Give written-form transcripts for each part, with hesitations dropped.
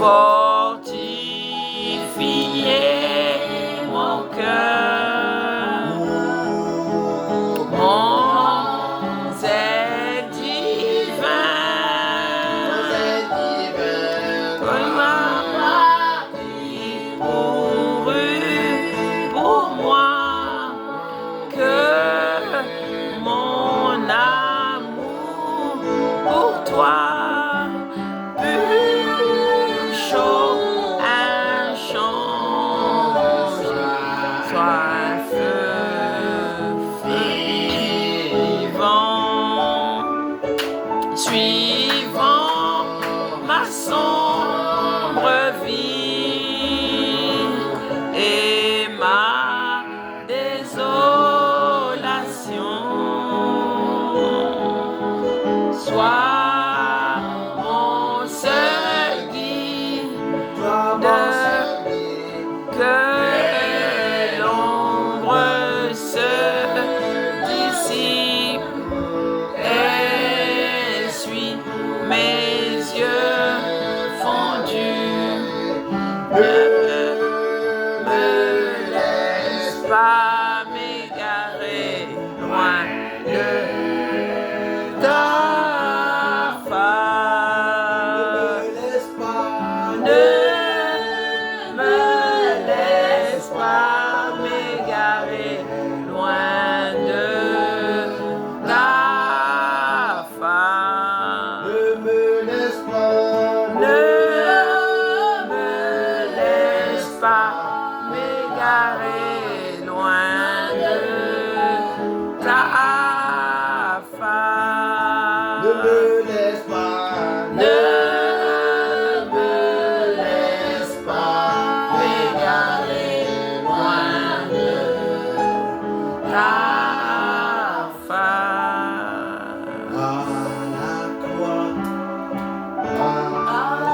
fortifier mon cœur, mon zèle divin, comme ma partie pour moi, que mon amour pour toi pur, chaud, inchange, soit feu vivant, suivant ma sombre vie et ma désolation. Sois mon seul guide, que l'ombre se dissipe, essuie mes yeux fondus. Ne me laisse pas m'égarer loin de ta face. Ne me laisse pas m'égarer loin de ta face. Ne me laisse pas m'égarer loin de ta face. Ne me laisse pas m'égarer loin de ta face.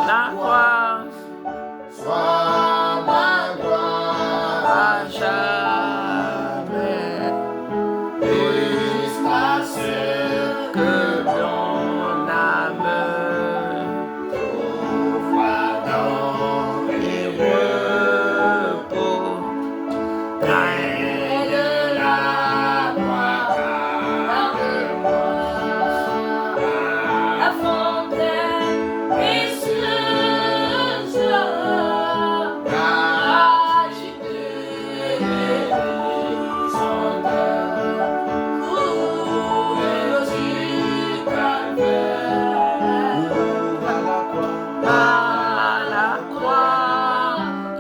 La croix, Sois ma gloire à jamais, jusqu'à ce que ton âme soit dans les repos, près de la croix, garde-moi. La fontaine précieuse,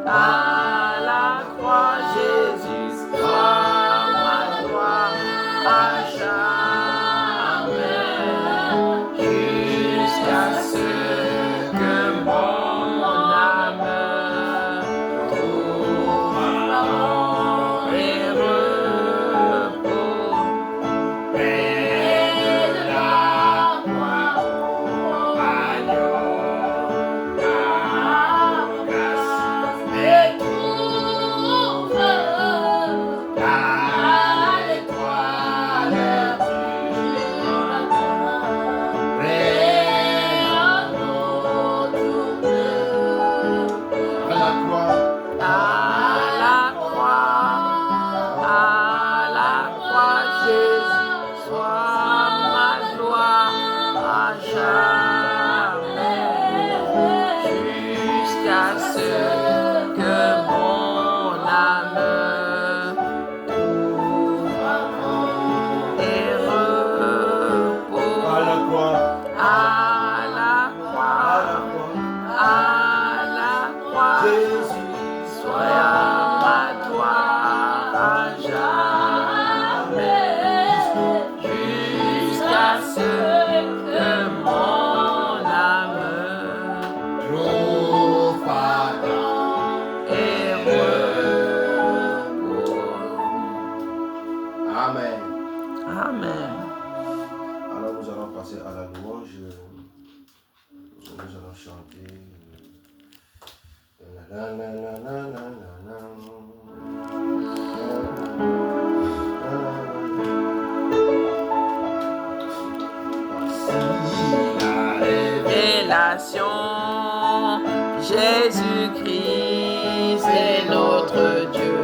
à la croix, Jésus, sois ma gloire à jamais, jusqu'à ce que mon âme trouve et repos. Près de la croix, agneau, ta grâce et trouve à l'étoile du matin. Près à la croix, À la croix, Jésus, sois ma gloire à jamais, jusqu'à ce que mon âme trouve et repos. à la croix, À la croix, Jésus, sois ma gloire à jamais, jusqu'à ce que mon âme trouve pardon. et repos. Amen. Amen. Alors nous allons passer à la louange. Nous allons chanter. La, la, la, la, la, la, Révélation, Jésus-Christ est notre Dieu.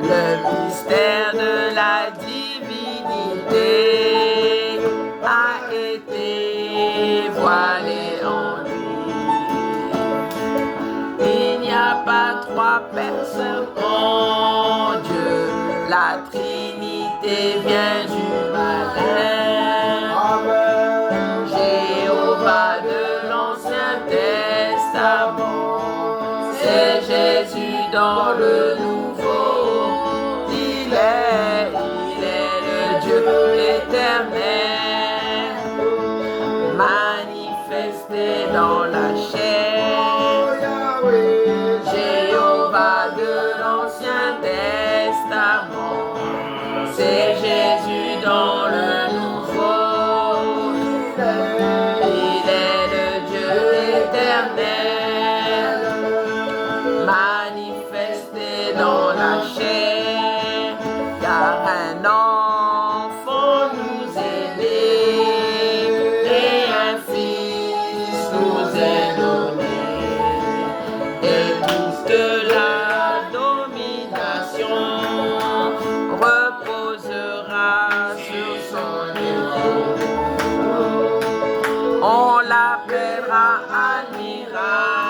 Le mystère de la divinité a été voilé en lui. Il n'y a pas trois personnes en Dieu. La Trinité vient du malin. Jéhovah de l'Ancien Testament, c'est Jésus dans le Nouveau. Il est le Dieu éternel, manifesté dans la chair. Jéhovah de l'Ancien Testament, c'est Jésus dans le Nouveau. Il est le Dieu éternel, manifesté dans la chair, car un enfant nous est né et un fils nous est donné, et toute la domination reposera sur son épaule. On l'appellera admirable,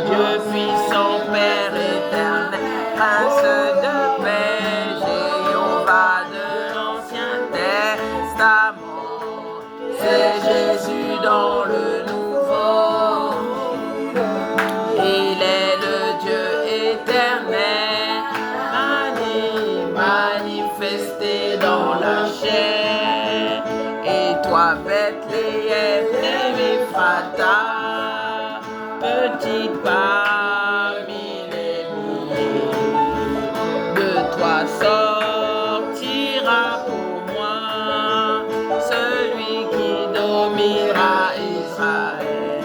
Dieu puissant, Père éternel, Prince de paix, Jéhovah de l'Ancien Testament, c'est Jésus dans le Nouveau. Il est le Dieu éternel, manifesté dans la chair. Et toi, Bethléem, Éphrata, petite parmi les milliers, de toi sortira pour moi celui qui dominera Israël.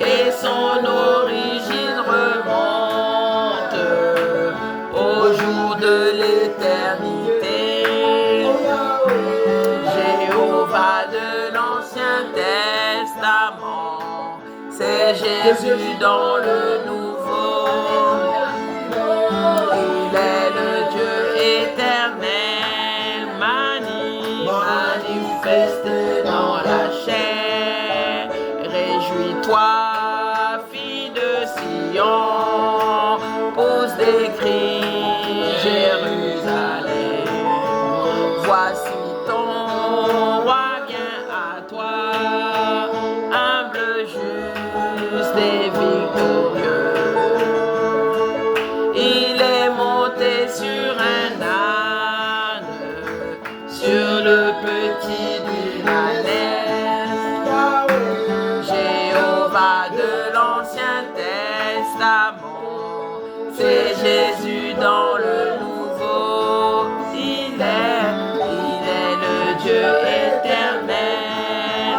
Et son origine remonte au jour de l'éternité. Jéhovah de l'Ancien Testament, c'est Jésus dans le Nouveau. Il est le Dieu éternel, manifesté dans la chair. Réjouis-toi, fille de Sion, pousse des cris, Jérusalem. Voici ton roi vient à toi, humble, juste et victorieux. Il est monté sur un âne, sur le petit d'une ânesse. Jéhovah de l'Ancien Testament, c'est Jésus dans le Nouveau. Il est le Dieu éternel,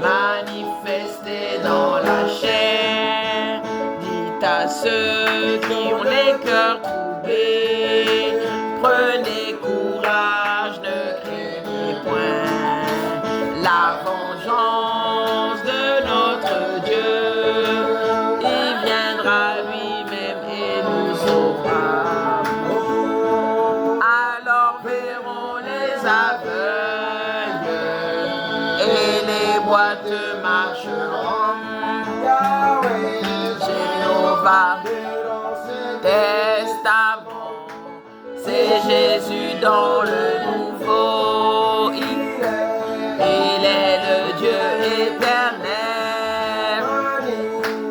manifesté dans la chair. Dites à ceux qui ont les cœurs troublés, prenez courage, ne craignez point. La vengeance de notre Dieu, il viendra lui-même et nous sauvera. Alors verront les aveugles et les boiteux marcheront. Jéhovah Testament, c'est Jésus dans le Nouveau. Il est le Dieu éternel,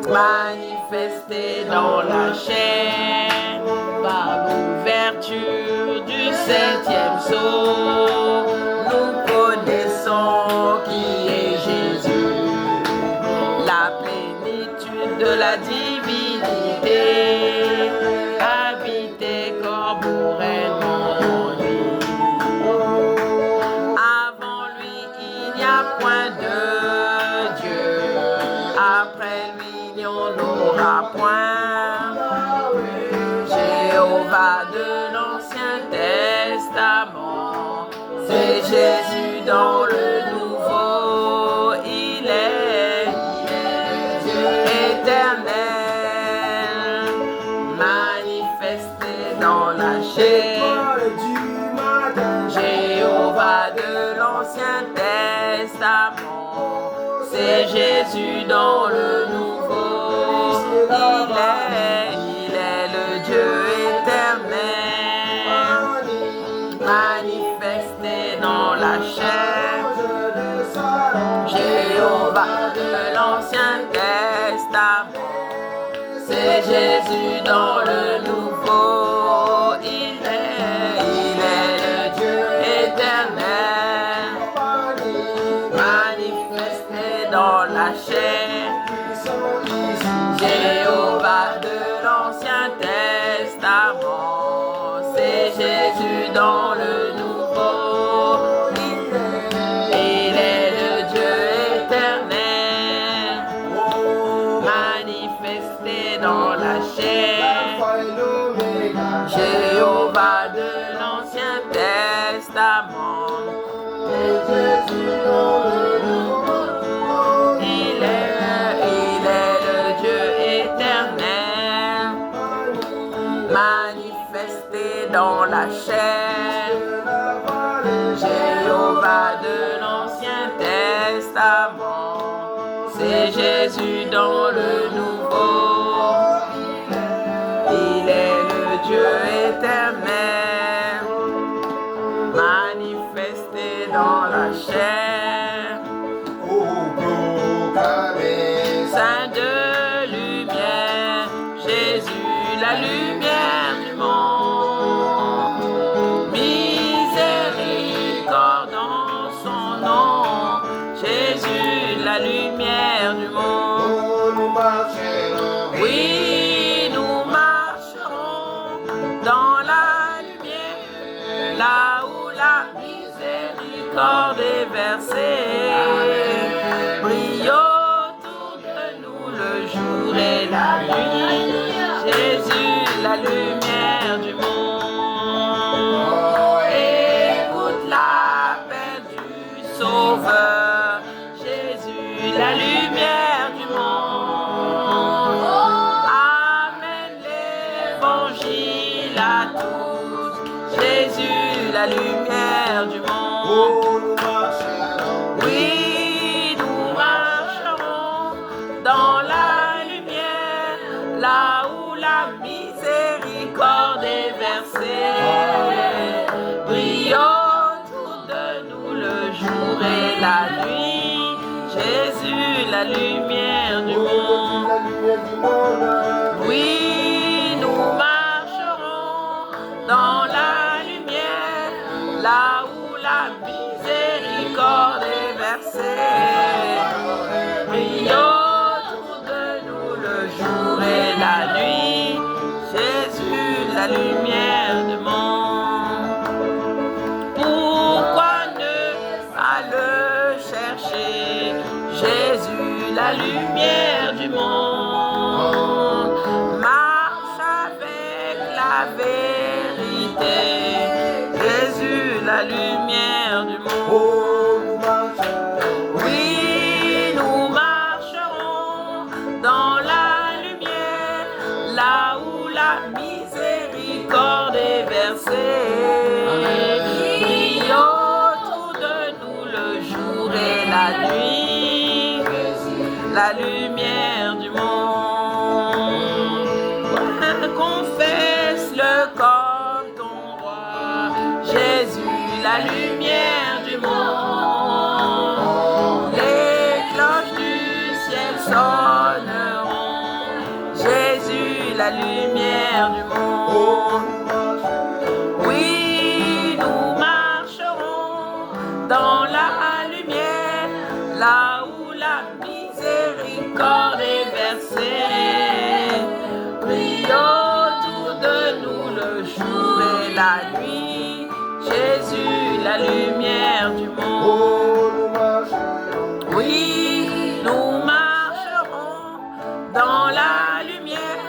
manifesté dans la chair, par l'ouverture du 7e sceau. Nous connaissons qui est Jésus, la plénitude de la divinité, habité corporellement en lui. Avant lui, il n'y a point de Dieu, après lui, il n'y en aura point. Jéhovah de l'Ancien Testament, c'est Jésus dans le Nouveau. Il Jéhovah de l'Ancien Testament, c'est Jésus dans le Nouveau. Il est le Dieu éternel, manifesté dans la chair. Jéhovah de l'Ancien Testament, c'est Jésus dans le Nouveau. Il est le Dieu éternel, manifesté dans la chair. Jéhovah de l'Ancien Testament, c'est Jésus dans le Nouveau. Il est le Dieu éternel, manifesté dans la chair. Jéhovah de l'Ancien Testament, c'est Jésus dans le Nouveau. Il est le Dieu éternel, manifesté dans la chair. Jéhovah de l'Ancien Testament, c'est Jésus dans le Nouveau. Il est le Dieu éternel, manifesté dans la chair. Saint de lumière, Jésus, la lumière du monde. Miséricorde en son nom, Jésus, la lumière du monde. Oui, nous marcherons dans la lumière, là où la miséricorde est versée. Brille autour de nous le jour et la nuit. Jésus, la lumière du monde. Écoute l'appel du Sauveur. Jésus, la lumière du monde. Amène l'évangile à tous. Jésus, la lumière du monde. Oui, nous marcherons dans la lumière, là où la miséricorde est versée. Brille autour de nous le jour et la nuit. Jésus, la lumière du monde. Oui, nous marcherons dans la lumière, là où la miséricorde est versée. Brille autour de nous le jour et la nuit. Jésus, la lumière du monde. Pourquoi ne pas le chercher? Jésus, la lumière du monde. Marche avec la vérité. Jésus, la lumière du monde. Oui, nous marcherons dans la lumière, là où la miséricorde est versée. Brille autour de nous le jour et la nuit. La lumière du monde. Confesse-le comme ton roi. Jésus, la lumière du monde. Les cloches du ciel sonneront. Jésus, la lumière du monde. Oui, nous marcherons dans la lumière, là où la miséricorde est versée. Brille autour de nous le jour et la nuit. Jésus, la lumière du monde. Oui, nous marcherons dans la lumière,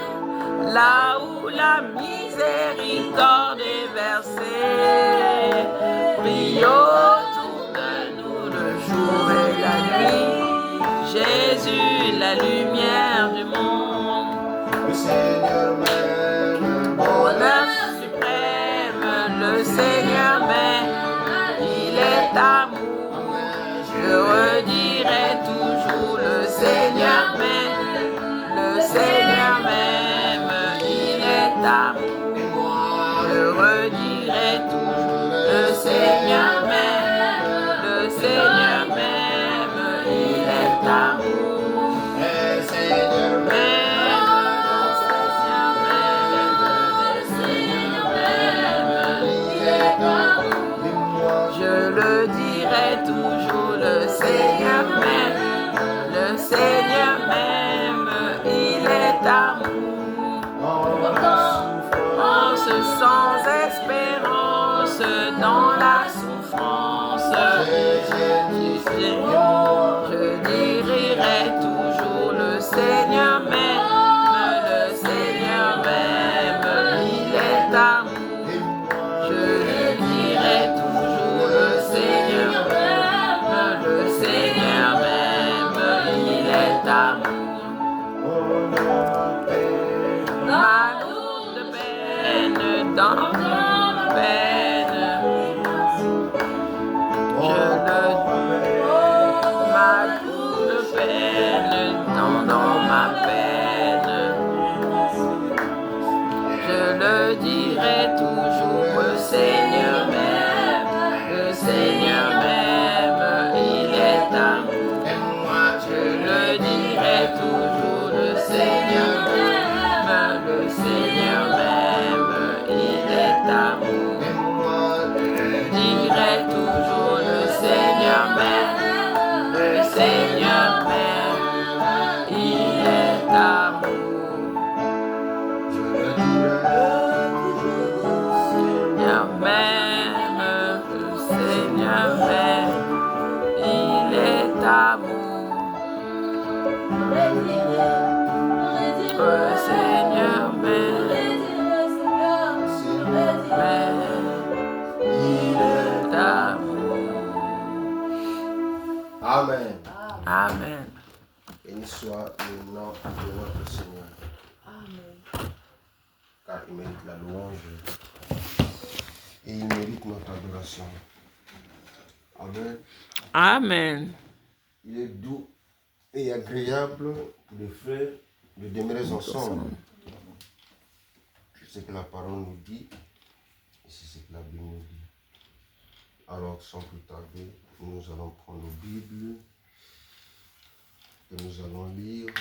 là où la miséricorde est versée. Brille autour de nous le jour et la nuit. Jésus, la lumière du monde. Le Seigneur m'aime. Bonheur suprême, le Seigneur m'aime, il est amour. Je redirai toujours le Seigneur m'aime, le Seigneur m'aime, il est amour. Je redirai toujours le Seigneur m'aime, le Seigneur m'aime, il est amour. Le Seigneur m'aime, le Seigneur m'aime, il est amour. Je le dirai toujours, le Seigneur m'aime, le Seigneur m'aime, il est amour. En ce sans espérance, dans la souffrance, je dirai toujours le Seigneur m'aime, le Seigneur m'aime, il est amour. Je lui dirai toujours le Seigneur m'aime, le Seigneur m'aime, il est amour. Ma lourde peine dans ma peine, je le ma lourde peine dans ma peine, je le dirai toujours, le Seigneur m'aime, le Seigneur m'aime, il est amour. Je le dirai toujours, le Seigneur m'aime, le Seigneur m'aime, il est amour. Je dirai toujours, le Seigneur m'aime, le Seigneur m'aime, il est amour. Seigneur m'aime, le Seigneur m'aime, il est amour. Le Seigneur m'aime, il est amour. Amen. Amen. Béni soit le nom de notre Seigneur. Car il mérite la louange et il mérite notre adoration. Amen. Amen. Il est doux et agréable pour les frères de demeurer ensemble. C'est ce que la parole nous dit et c'est ce que la Bible nous dit. Alors, sans plus tarder, nous allons prendre nos Bibles et nous allons lire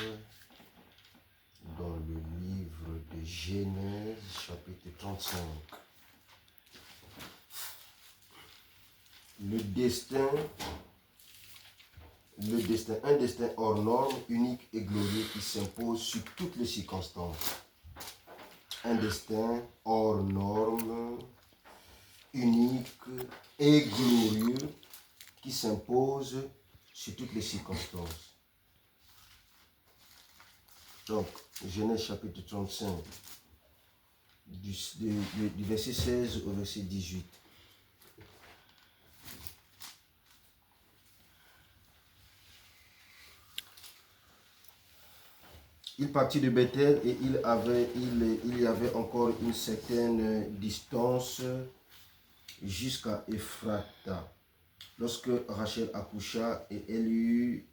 dans le livre de Genèse, chapitre 35. Un destin hors norme, unique et glorieux qui s'impose sur toutes les circonstances. Un destin hors norme, unique et glorieux qui s'impose sur toutes les circonstances. Donc, Genèse chapitre 35, du verset 16 au verset 18. Il partit de Bethel et il y avait encore une certaine distance jusqu'à Ephrata. Lorsque Rachel accoucha et elle eut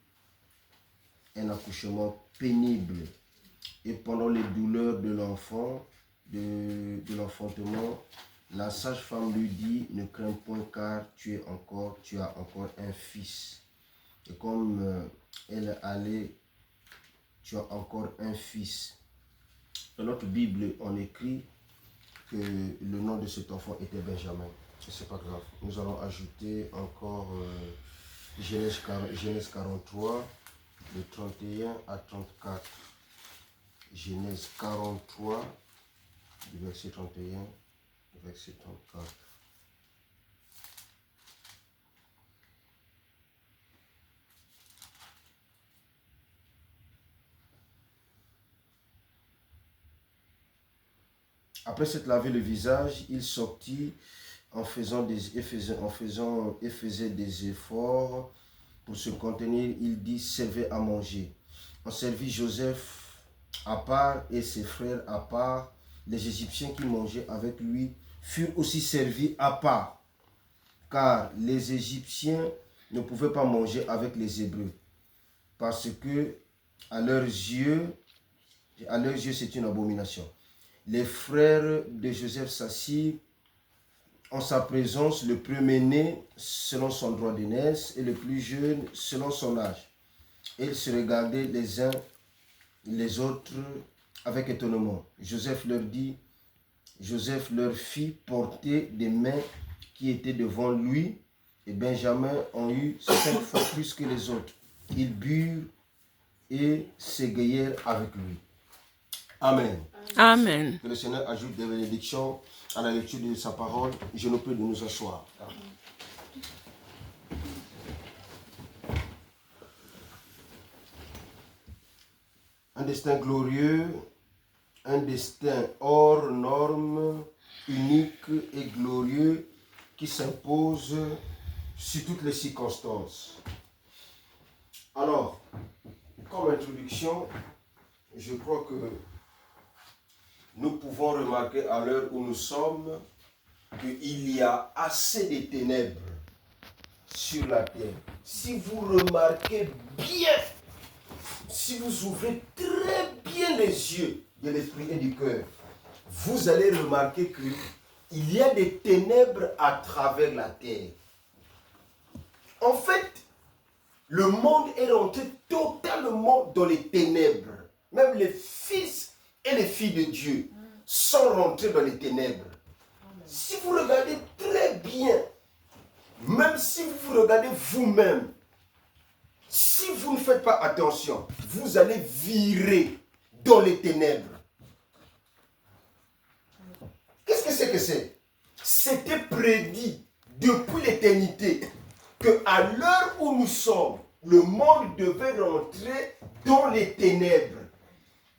un accouchement pénible, et pendant les douleurs de l'enfant, de l'enfantement, la sage-femme lui dit: ne crains point, car tu as encore un fils. Et comme elle allait, tu as encore un fils. Dans notre Bible, on écrit que le nom de cet enfant était Benjamin. Et c'est pas grave. Nous allons ajouter encore Genèse 43, de 31 à 34. Genèse 43, du verset 31 au verset 34. Après s'être lavé le visage, il sortit faisait des efforts pour se contenir. Il dit: servez à manger. On servit Joseph à part et ses frères à part. Les Égyptiens qui mangeaient avec lui furent aussi servis à part, car les Égyptiens ne pouvaient pas manger avec les Hébreux, parce que à leurs yeux, c'est une abomination. Les frères de Joseph s'assirent en sa présence, le premier-né selon son droit d'aînesse et le plus jeune selon son âge. Et ils se regardaient les uns les autres avec étonnement. Joseph leur fit porter des mains qui étaient devant lui, et Benjamin en eut 5 fois plus que les autres. Ils burent et s'égayèrent avec lui. Amen. Amen. Que le Seigneur ajoute des bénédictions à la lecture de sa parole. Je nous prie de nous asseoir. Un destin glorieux, un destin hors norme, unique et glorieux qui s'impose sur toutes les circonstances. Alors, comme introduction, je crois que nous pouvons remarquer à l'heure où nous sommes qu'il y a assez de ténèbres sur la terre. Si vous remarquez bien, si vous ouvrez très bien les yeux de l'esprit et du cœur, vous allez remarquer qu'il y a des ténèbres à travers la terre. En fait, le monde est rentré totalement dans les ténèbres. Même les fils et les filles de Dieu sont rentrés dans les ténèbres. Si vous regardez très bien, même si vous regardez vous-même, si vous ne faites pas attention, vous allez virer dans les ténèbres. Qu'est-ce que c'est que c'est? C'était prédit depuis l'éternité qu'à l'heure où nous sommes, le monde devait rentrer dans les ténèbres.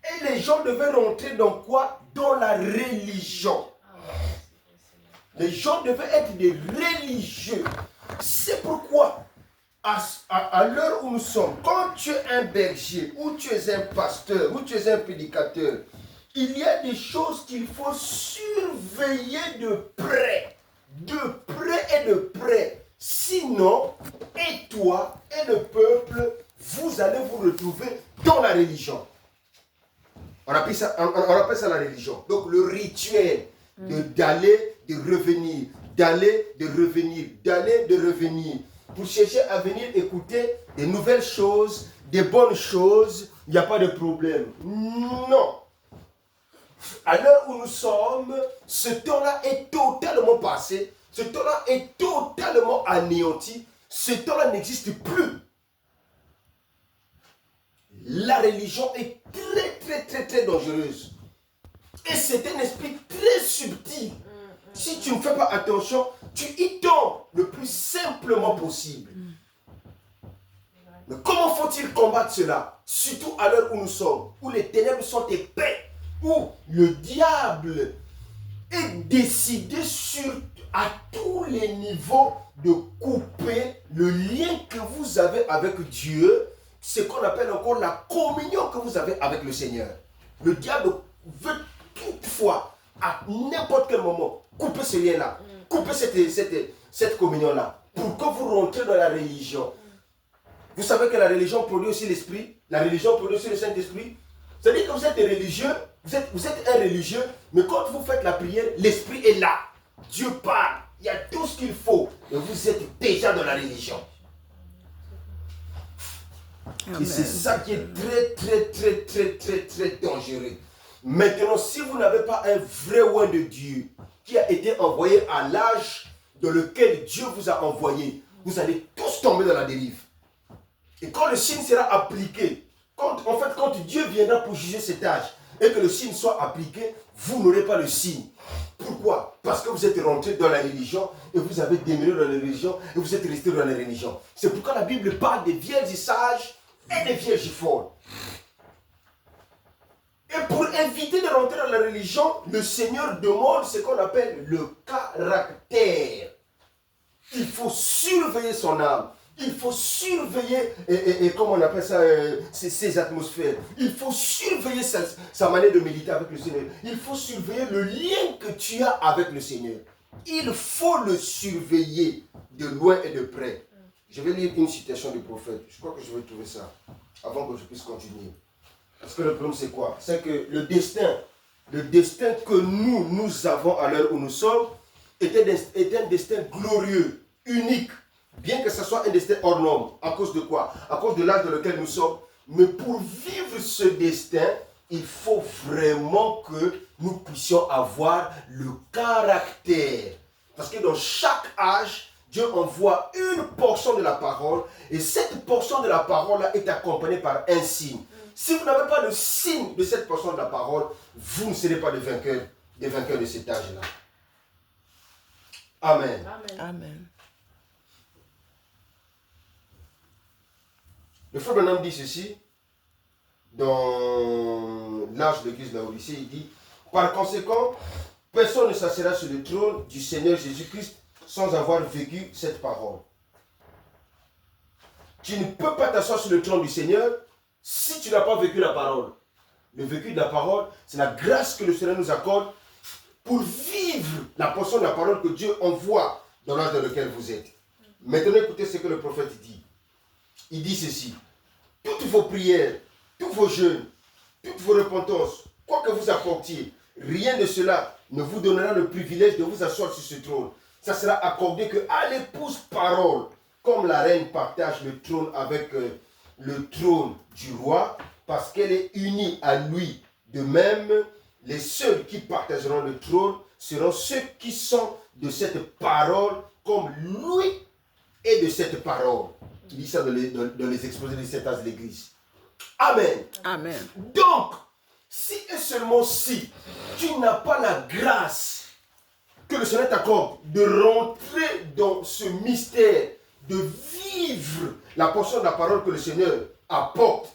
Et les gens devaient rentrer dans quoi? Dans la religion. Les gens devaient être des religieux. C'est pourquoi, à l'heure où nous sommes, quand tu es un berger, ou tu es un pasteur, ou tu es un prédicateur, il y a des choses qu'il faut surveiller de près et de près. Sinon, et toi et le peuple, vous allez vous retrouver dans la religion. On appelle ça la religion. Donc le rituel d'aller, de revenir, d'aller, de revenir, d'aller, de revenir. Pour chercher à venir écouter des nouvelles choses, des bonnes choses, il n'y a pas de problème. Non. À l'heure où nous sommes, ce temps-là est totalement passé. Ce temps-là est totalement anéanti. Ce temps-là n'existe plus. La religion est très dangereuse. Et c'est un esprit très subtil. Si tu ne fais pas attention, tu y tombes le plus simplement possible. Mais comment faut-il combattre cela? Surtout à l'heure où nous sommes, où les ténèbres sont épais, où le diable est décidé à tous les niveaux de couper le lien que vous avez avec Dieu, ce qu'on appelle encore la communion que vous avez avec le Seigneur. Le diable veut toutefois, à n'importe quel moment, couper ce lien-là, couper cette communion-là, pour que vous rentrez dans la religion. Vous savez que la religion produit aussi l'esprit, la religion produit aussi le Saint-Esprit. C'est-à-dire que vous êtes des religieux, vous êtes un religieux, mais quand vous faites la prière, l'esprit est là. Dieu parle, il y a tout ce qu'il faut, et vous êtes déjà dans la religion. Amen. Et c'est ça qui est très dangereux. Maintenant, si vous n'avez pas un vrai oint de Dieu qui a été envoyé à l'âge dans lequel Dieu vous a envoyé, vous allez tous tomber dans la dérive. Et quand le signe sera appliqué, quand Dieu viendra pour juger cet âge et que le signe soit appliqué, vous n'aurez pas le signe. Pourquoi? Parce que vous êtes rentré dans la religion et vous avez demeuré dans la religion et vous êtes resté dans la religion. C'est pourquoi la Bible parle des vierges sages et des vierges folles. Et pour éviter de rentrer dans la religion, le Seigneur demande ce qu'on appelle le caractère. Il faut surveiller son âme. Il faut surveiller, et comment on appelle ça, ces atmosphères. Il faut surveiller sa manière de méditer avec le Seigneur. Il faut surveiller le lien que tu as avec le Seigneur. Il faut le surveiller de loin et de près. Je vais lire une citation du prophète. Je crois que je vais trouver ça avant que je puisse continuer. Parce que le problème c'est quoi? C'est que le destin que nous avons à l'heure où nous sommes est un destin glorieux, unique. Bien que ce soit un destin hors norme. À cause de quoi? À cause de l'âge dans lequel nous sommes. Mais pour vivre ce destin, il faut vraiment que nous puissions avoir le caractère. Parce que dans chaque âge, Dieu envoie une portion de la parole. Et cette portion de la parole-là est accompagnée par un signe. Si vous n'avez pas le signe de cette portion de la parole, vous ne serez pas des vainqueurs de cet âge-là. Amen. Amen. Le frère Branham dit ceci, dans l'âge de l'Église de l'Odyssée, il dit, par conséquent, personne ne s'assiera sur le trône du Seigneur Jésus-Christ sans avoir vécu cette parole. Tu ne peux pas t'asseoir sur le trône du Seigneur si tu n'as pas vécu la parole. Le vécu de la parole, c'est la grâce que le Seigneur nous accorde pour vivre la portion de la parole que Dieu envoie dans l'âge dans lequel vous êtes. Maintenant, écoutez ce que le prophète dit. Il dit ceci, toutes vos prières, tous vos jeûnes, toutes vos repentances, quoi que vous apportiez, rien de cela ne vous donnera le privilège de vous asseoir sur ce trône. Ça sera accordé qu'à l'épouse parole, comme la reine partage le trône avec le trône du roi, parce qu'elle est unie à lui. De même, les seuls qui partageront le trône seront ceux qui sont de cette parole comme lui est de cette parole. Il dit ça dans les exposés de cet âge de l'Église. Amen. Amen. Donc, si et seulement si tu n'as pas la grâce que le Seigneur t'accorde de rentrer dans ce mystère, de vivre la portion de la parole que le Seigneur accorde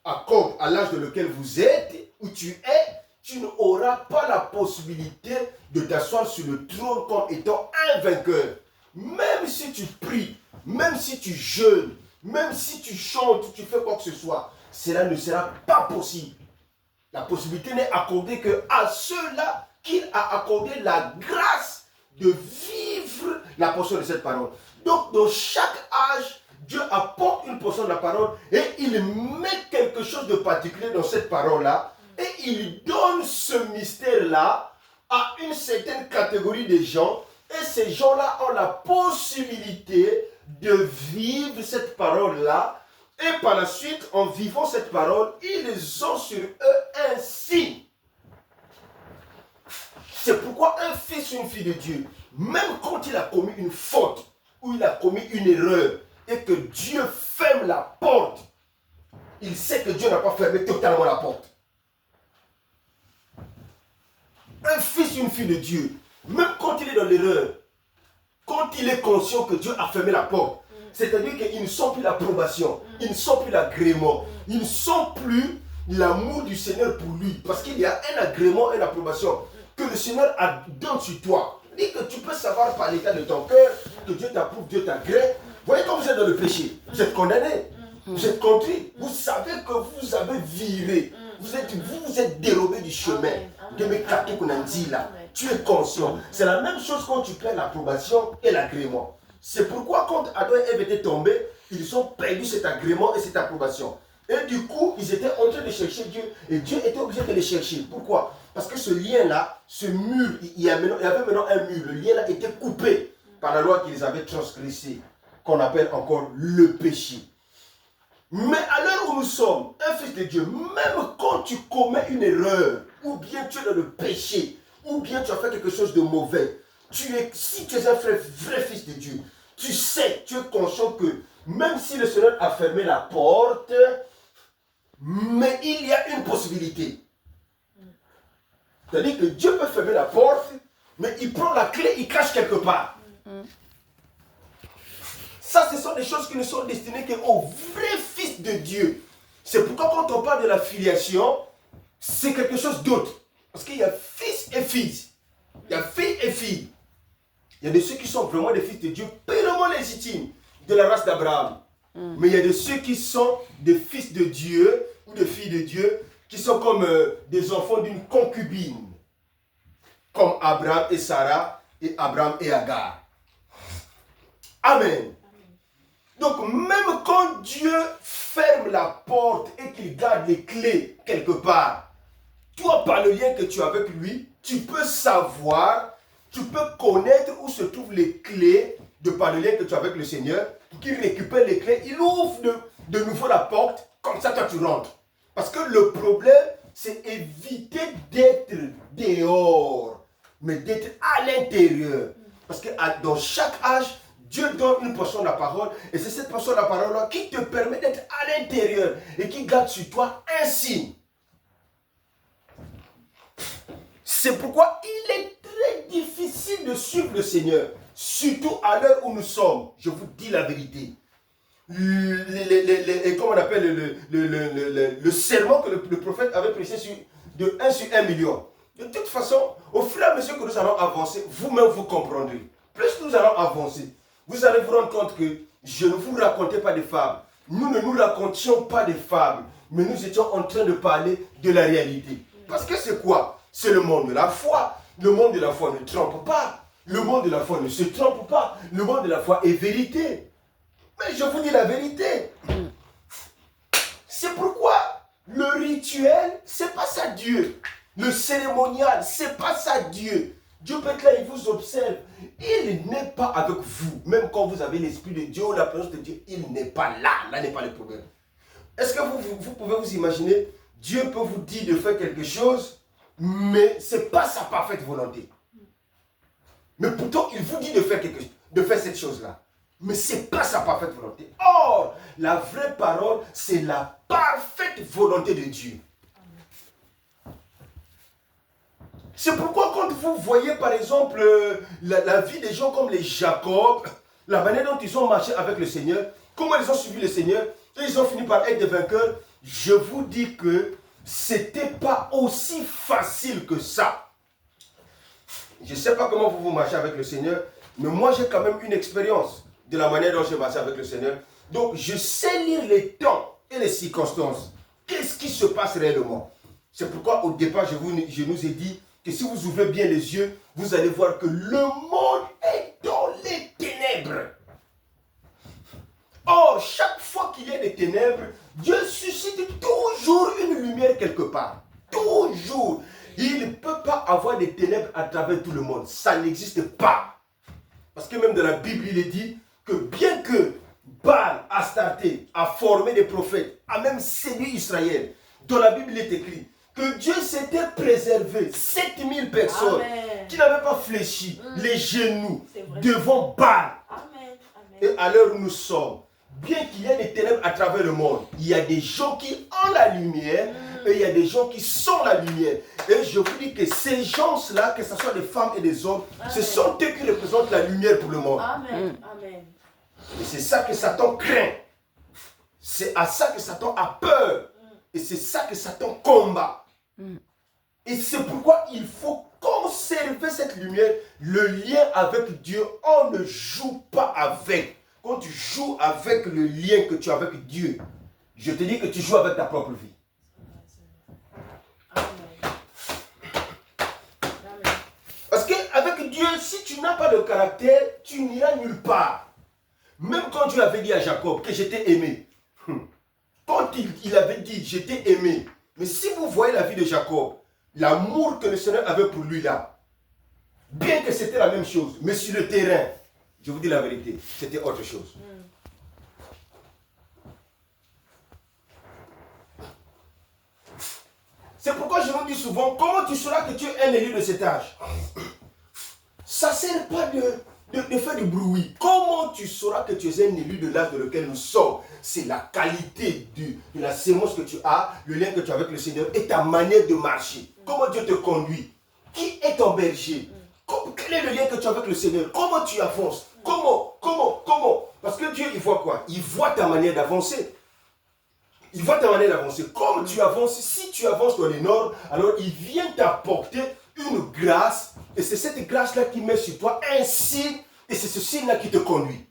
à l'âge de lequel vous êtes, où tu es, tu n'auras pas la possibilité de t'asseoir sur le trône comme étant un vainqueur. Même si tu pries, même si tu jeûnes, même si tu chantes, tu fais quoi que ce soit, cela ne sera pas possible. La possibilité n'est accordée qu'à ceux-là qu'il a accordé la grâce de vivre la portion de cette parole. Donc, dans chaque âge, Dieu apporte une portion de la parole et il met quelque chose de particulier dans cette parole-là et il donne ce mystère-là à une certaine catégorie de gens et ces gens-là ont la possibilité de vivre cette parole-là et par la suite, en vivant cette parole, ils ont sur eux un signe. C'est pourquoi un fils ou une fille de Dieu, même quand il a commis une faute ou il a commis une erreur et que Dieu ferme la porte, il sait que Dieu n'a pas fermé totalement la porte. Un fils ou une fille de Dieu, même quand il est dans l'erreur, quand il est conscient que Dieu a fermé la porte, c'est-à-dire qu'ils ne sont plus l'approbation, ils ne sont plus l'agrément, ils ne sont plus l'amour du Seigneur pour lui. Parce qu'il y a un agrément et l'approbation que le Seigneur donne sur toi. Et que tu peux savoir par l'état de ton cœur que Dieu t'approuve, Dieu t'agrée. Voyez quand vous êtes dans le péché, vous êtes condamné, vous êtes contrit, vous savez que vous avez viré, vous êtes dérobé du chemin. De mes cartes qu'on a dit là, tu es conscient. C'est la même chose quand tu perds l'approbation et l'agrément. C'est pourquoi quand Adam et Ève étaient tombés, ils ont perdu cet agrément et cette approbation. Et du coup, ils étaient en train de chercher Dieu. Et Dieu était obligé de les chercher. Pourquoi? Parce que ce lien-là, ce mur, il y avait maintenant un mur. Le lien-là était coupé par la loi qu'ils avaient transgressée, qu'on appelle encore le péché. Mais à l'heure où nous sommes, un fils de Dieu, même quand tu commets une erreur, ou bien tu es dans le péché, ou bien tu as fait quelque chose de mauvais, si tu es un vrai fils de Dieu, tu sais, tu es conscient que même si le Seigneur a fermé la porte, mais il y a une possibilité. C'est-à-dire que Dieu peut fermer la porte, mais il prend la clé, il cache quelque part. Ça, ce sont des choses qui ne sont destinées qu'aux vrais fils de Dieu. C'est pourquoi quand on parle de la filiation, c'est quelque chose d'autre. Parce qu'il y a fils et fils. Il y a fille et fille. Il y a de ceux qui sont vraiment des fils de Dieu, purement légitimes. de la race d'Abraham. Mais il y a de ceux qui sont des fils de Dieu ou des filles de Dieu qui sont comme des enfants d'une concubine. Comme Abraham et Sarah et Abraham et Agar. Amen. Donc même quand Dieu ferme la porte et qu'il garde les clés quelque part, toi par le lien que tu as avec lui, tu peux savoir, tu peux connaître où se trouvent les clés de par le lien que tu as avec le Seigneur, pour qu'il récupère les clés, il ouvre de nouveau la porte, comme ça toi tu rentres. Parce que le problème, c'est éviter d'être dehors, mais d'être à l'intérieur. Parce que dans chaque âge, Dieu donne une portion de la parole, et c'est cette portion de la parole-là qui te permet d'être à l'intérieur et qui garde sur toi un signe. C'est pourquoi il est très difficile de suivre le Seigneur, surtout à l'heure où nous sommes. Je vous dis la vérité. Comment on appelle le sermon que le prophète avait prêché de 1 sur 1 million. De toute façon, au fur et à mesure que nous allons avancer, vous-même vous comprendrez. Plus nous allons avancer, vous allez vous rendre compte que je ne vous racontais pas des fables. Nous ne nous racontions pas des fables, mais nous étions en train de parler de la réalité. Parce que c'est quoi? C'est le monde de la foi. Le monde de la foi ne trompe pas. Le monde de la foi ne se trompe pas. Le monde de la foi est vérité. Mais je vous dis la vérité. C'est pourquoi le rituel, c'est pas ça Dieu. Le cérémonial, c'est pas ça Dieu. Dieu peut être là, il vous observe. Il n'est pas avec vous. Même quand vous avez l'Esprit de Dieu ou la présence de Dieu, il n'est pas là. Là n'est pas le problème. Est-ce que vous pouvez vous imaginer, Dieu peut vous dire de faire quelque chose, mais ce n'est pas sa parfaite volonté. Mais pourtant, il vous dit de faire cette chose-là. Mais ce n'est pas sa parfaite volonté. Or, la vraie parole, c'est la parfaite volonté de Dieu. C'est pourquoi quand vous voyez par exemple la vie des gens comme les Jacob, la manière dont ils ont marché avec le Seigneur, comment ils ont suivi le Seigneur, et ils ont fini par être des vainqueurs, je vous dis que c'était pas aussi facile que ça. Je ne sais pas comment vous marchez avec le Seigneur, mais moi j'ai quand même une expérience de la manière dont j'ai marché avec le Seigneur. Donc je sais lire les temps et les circonstances. Qu'est-ce qui se passe réellement? C'est pourquoi au départ je nous ai dit que si vous ouvrez bien les yeux, vous allez voir que le monde est dans les ténèbres. Or, chaque fois qu'il y a des ténèbres, Dieu suscite toujours une lumière quelque part. Toujours. Il ne peut pas avoir des ténèbres à travers tout le monde. Ça n'existe pas. Parce que même dans la Bible, il est dit que bien que Baal, Astarté, a formé des prophètes, a même séduit Israël, dans la Bible il est écrit que Dieu s'était préservé 7000 personnes qui n'avaient pas fléchi les genoux devant Baal. Amen. Amen. Et à l'heure où nous sommes, bien qu'il y ait des ténèbres à travers le monde, il y a des gens qui ont la lumière et il y a des gens qui sont la lumière. Et je vous dis que ces gens-là, que ce soit des femmes et des hommes, ce sont eux qui représentent la lumière pour le monde. Amen. Amen. Et c'est ça que Satan craint. C'est à ça que Satan a peur. Et c'est ça que Satan combat. Et c'est pourquoi il faut conserver cette lumière. Le lien avec Dieu, on ne joue pas avec. Quand tu joues avec le lien que tu as avec Dieu, je te dis que tu joues avec ta propre vie. Amen. Parce qu'avec Dieu, si tu n'as pas de caractère, tu n'iras nulle part. Même quand Dieu avait dit à Jacob que j'étais aimé, quand il avait dit j'étais aimé, mais si vous voyez la vie de Jacob, l'amour que le Seigneur avait pour lui là, bien que c'était la même chose, mais sur le terrain, je vous dis la vérité, c'était autre chose. C'est pourquoi je vous dis souvent, comment tu sauras que tu es un élu de cet âge? Ça ne sert pas de faire du bruit. Comment tu sauras que tu es un élu de l'âge dans lequel nous sommes? C'est la qualité de la sémence que tu as, le lien que tu as avec le Seigneur et ta manière de marcher. Comment Dieu te conduit? Qui est ton berger? Quel est le lien que tu as avec le Seigneur? Comment tu avances? Comment? Parce que Dieu, il voit quoi? Il voit ta manière d'avancer. Il voit ta manière d'avancer. Comme tu avances, si tu avances dans les normes, alors il vient t'apporter une grâce. Et c'est cette grâce-là qui met sur toi un signe. Et c'est ce signe-là qui te conduit.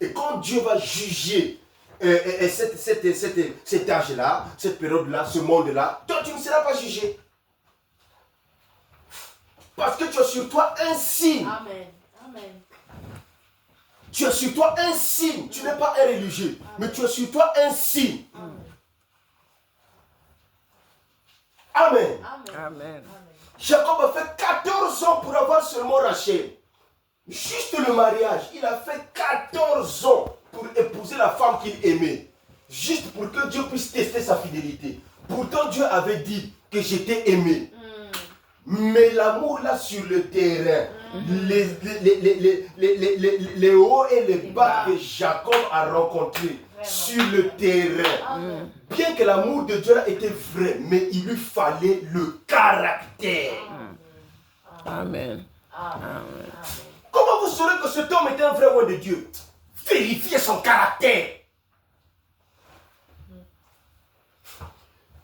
Et quand Dieu va juger cet âge-là, cette période-là, ce monde-là, toi, tu ne seras pas jugé. Parce que tu as sur toi un signe. Amen. Amen. Tu as sur toi un signe. Tu n'es pas un religieux, mais tu as sur toi un signe. Amen. Amen. Jacob a fait 14 ans pour avoir seulement Rachel. Juste le mariage, il a fait 14 ans pour épouser la femme qu'il aimait. Juste pour que Dieu puisse tester sa fidélité. Pourtant, Dieu avait dit que j'étais aimé. Mais l'amour là sur le terrain, les hauts et les bas que Jacob a rencontrés sur le terrain, bien que l'amour de Dieu là était vrai, mais il lui fallait le caractère. Amen. Comment vous saurez que cet homme était un vrai roi de Dieu? Vérifiez son caractère.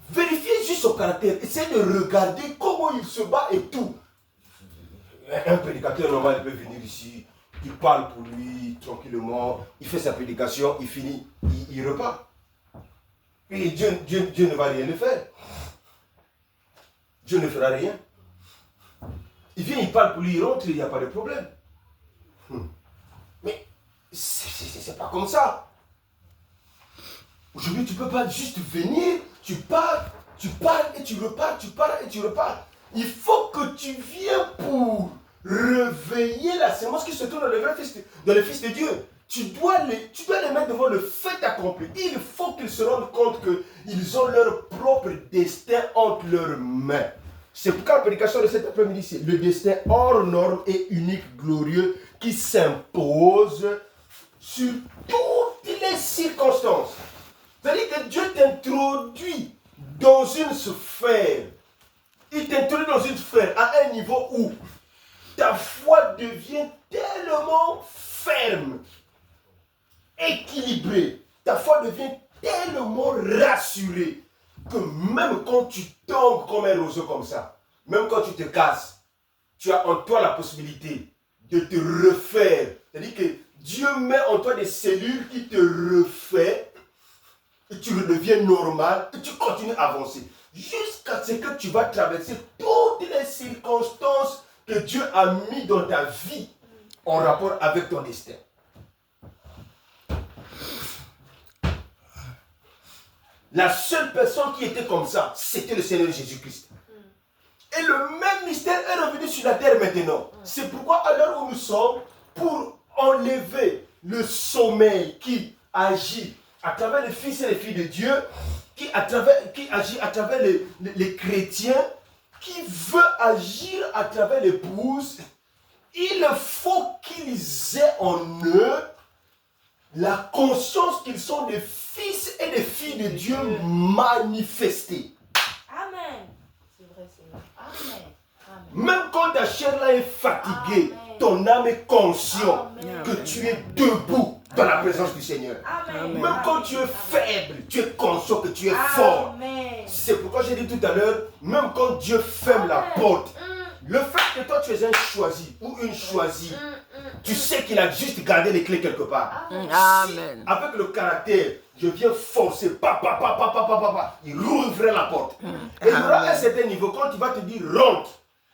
Vérifiez juste son caractère. Essayez de regarder comment il se bat et tout. Un prédicateur normal peut venir ici, il parle pour lui tranquillement, il fait sa prédication, il finit, il repart. Et Dieu ne va rien le faire. Dieu ne fera rien. Il vient, il parle pour lui, il rentre, il n'y a pas de problème. Mais c'est pas comme ça. Aujourd'hui, tu ne peux pas juste venir, tu parles et tu repars, tu parles et tu repars. Il faut que tu viennes pour réveiller la sémence qui se trouve dans le Fils de Dieu. Tu dois les mettre devant le fait accompli. Il faut qu'ils se rendent compte qu'ils ont leur propre destin entre leurs mains. C'est pourquoi la prédication de cet après-midi, c'est le destin hors norme et unique, glorieux, qui s'impose sur toutes les circonstances. C'est-à-dire que Dieu t'introduit dans une sphère. Il t'introduit dans une sphère à un niveau où ta foi devient tellement ferme, équilibrée. Ta foi devient tellement rassurée que même quand tu tombes comme un roseau comme ça, même quand tu te casses, tu as en toi la possibilité de te refaire. C'est-à-dire que Dieu met en toi des cellules qui te refait et tu redeviens normal et tu continues à avancer. Jusqu'à ce que tu vas traverser toutes les circonstances que Dieu a mis dans ta vie en rapport avec ton destin. La seule personne qui était comme ça, c'était le Seigneur Jésus-Christ. Et le même mystère est revenu sur la terre maintenant. C'est pourquoi à l'heure où nous sommes, pour enlever le sommeil qui agit à travers les fils et les filles de Dieu, qui agit à travers les chrétiens, qui veut agir à travers l'épouse, il faut qu'ils aient en eux la conscience qu'ils sont des fils et des filles de Dieu manifestés. Amen. C'est vrai, Seigneur. Amen. Amen. Même quand ta chair là est fatiguée, ton âme est consciente que tu es debout dans la présence du Seigneur. Amen. Même quand tu es faible, tu es conscient que tu es fort. Amen. C'est pourquoi j'ai dit tout à l'heure, même quand Dieu ferme la porte, le fait que toi tu es un choisi ou une choisie, tu sais qu'il a juste gardé les clés quelque part. Amen. Si, avec le caractère, je viens forcer, il rouvre la porte. Et il y aura un certain niveau, quand tu vas te dire rentre,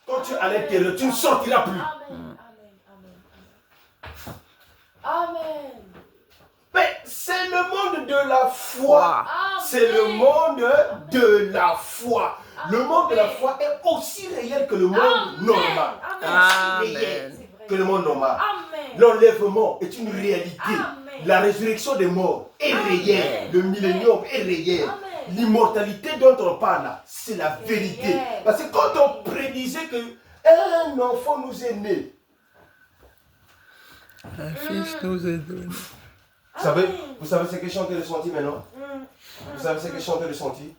quand tu es à l'intérieur, tu ne sortiras plus. Amen. Amen. Mais c'est le monde de la foi. C'est le monde de la foi. Le monde de la foi est aussi réel que le monde normal. Aussi réel que le monde normal. L'enlèvement est une réalité. La résurrection des morts est réelle. Le millénium est réel. L'immortalité dont on parle là, c'est la vérité. Parce que quand on prédisait qu'un enfant nous est né, Un fils nous est donné. vous savez ce que chantait le senti maintenant? Vous savez ce que chantait le senti?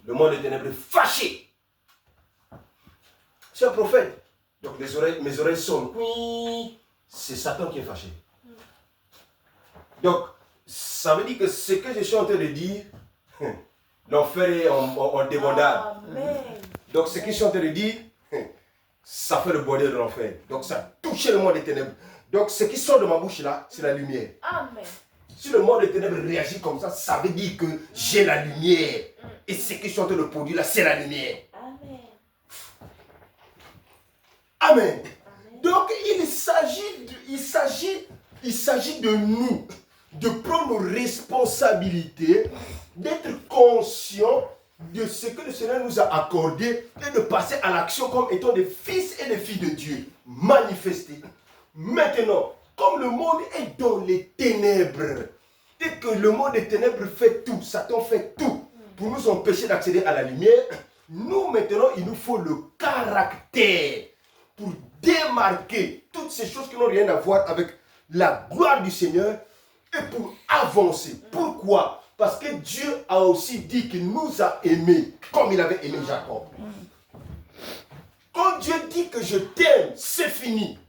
Le monde des ténèbres fâché. C'est un prophète. Donc mes oreilles sonnent. Oui, c'est Satan qui est fâché. Donc, ça veut dire que ce que je suis en train de dire, l'enfer est en débandade. Donc, ce que je suis en train de dire, ça fait le bordel de l'enfer. Donc ça touche le monde des ténèbres. Donc ce qui sort de ma bouche là, c'est la lumière. Amen. Si le monde des ténèbres réagit comme ça veut dire que j'ai la lumière. Et ce que je suis en train de produire là, c'est la lumière. Amen. Amen. Donc il s'agit de nous, de prendre nos responsabilités, d'être conscients de ce que le Seigneur nous a accordé et de passer à l'action comme étant des fils et des filles de Dieu, manifestés. Maintenant, comme le monde est dans les ténèbres, et que le monde des ténèbres fait tout, Satan fait tout pour nous empêcher d'accéder à la lumière, nous maintenant, il nous faut le caractère pour démarquer toutes ces choses qui n'ont rien à voir avec la gloire du Seigneur et pour avancer. Pourquoi? Parce que Dieu a aussi dit qu'il nous a aimés comme il avait aimé Jacob. Quand Dieu dit que je t'aime, c'est fini.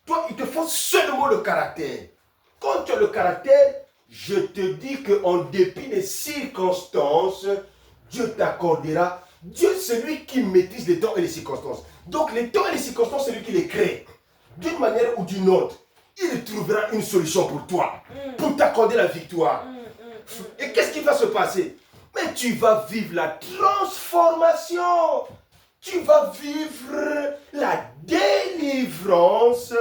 Toi, il te faut seulement le caractère. Quand tu as le caractère, je te dis qu'en dépit des circonstances, Dieu t'accordera. Dieu, c'est lui qui maîtrise les temps et les circonstances. Donc les temps et les circonstances, c'est lui qui les crée. D'une manière ou d'une autre, il trouvera une solution pour toi, pour t'accorder la victoire. Et qu'est-ce qui va se passer? Mais tu vas vivre la transformation. Tu vas vivre la délivrance.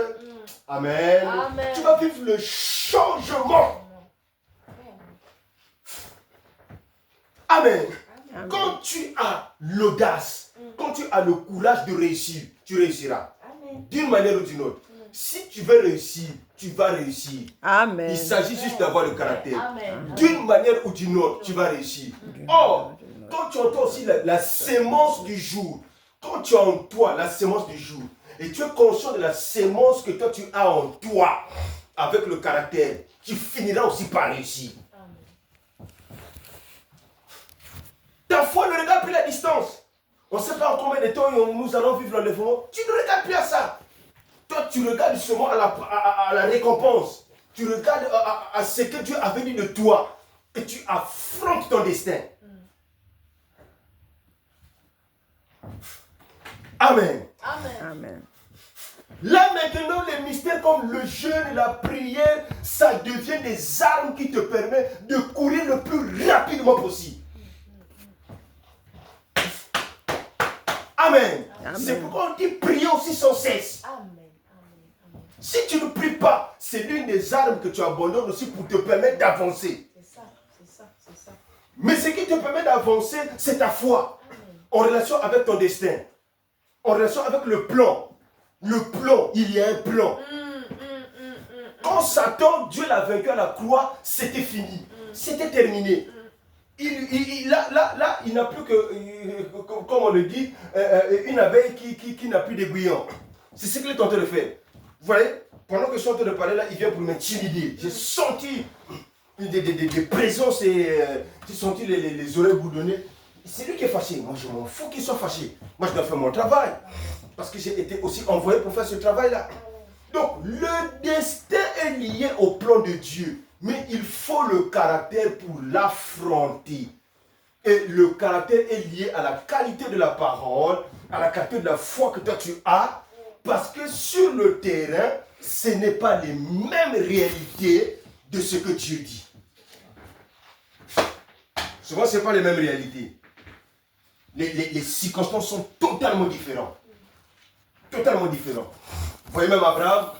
Amen. Amen. Tu vas vivre le changement. Amen. Amen. Quand tu as l'audace, quand tu as le courage de réussir, tu réussiras. Amen. D'une manière ou d'une autre. Si tu veux réussir, tu vas réussir. Amen. Il s'agit juste d'avoir le caractère. Amen. D'une manière ou d'une autre, tu vas réussir. Or, quand tu entends aussi la sémence du jour, quand tu as en toi la sémence du jour, et tu es conscient de la sémence que toi tu as en toi, avec le caractère, tu finiras aussi par réussir. Ta foi ne regarde plus la distance. On ne sait pas en combien de temps nous allons vivre l'enlèvement. Tu ne regardes plus à ça. Toi, tu regardes seulement à la récompense. Tu regardes à ce que Dieu avait dit de toi. Et tu affrontes ton destin. Amen. Amen. Amen. Là maintenant, les mystères comme le jeûne, la prière, ça devient des armes qui te permettent de courir le plus rapidement possible. Amen. Amen. C'est pourquoi on dit prier aussi sans cesse. Amen. Amen. Si tu ne pries pas, c'est l'une des armes que tu abandonnes aussi pour te permettre d'avancer. C'est ça, c'est ça, c'est ça. Mais ce qui te permet d'avancer, c'est ta foi. En relation avec ton destin. En relation avec le plan. Le plan, il y a un plan. Quand Satan, Dieu l'a vaincu à la croix, c'était fini. C'était terminé. Là, il n'a plus que, comme on le dit, une abeille qui n'a plus d'aiguillon. C'est ce qu'il est en train de faire. Vous voyez, pendant que je suis en train de parler là, il vient pour m'intimider. J'ai senti des présences et j'ai senti les oreilles boudonner. C'est lui qui est fâché. Moi, je m'en fous qu'il soit fâché. Moi, je dois faire mon travail. Parce que j'ai été aussi envoyé pour faire ce travail-là. Donc, le destin est lié au plan de Dieu. Mais il faut le caractère pour l'affronter. Et le caractère est lié à la qualité de la parole, à la qualité de la foi que toi tu as. Parce que sur le terrain, ce n'est pas les mêmes réalités de ce que Dieu dit. Souvent, ce n'est pas les mêmes réalités. Les circonstances sont totalement différentes. Totalement différentes. Vous voyez même Abraham,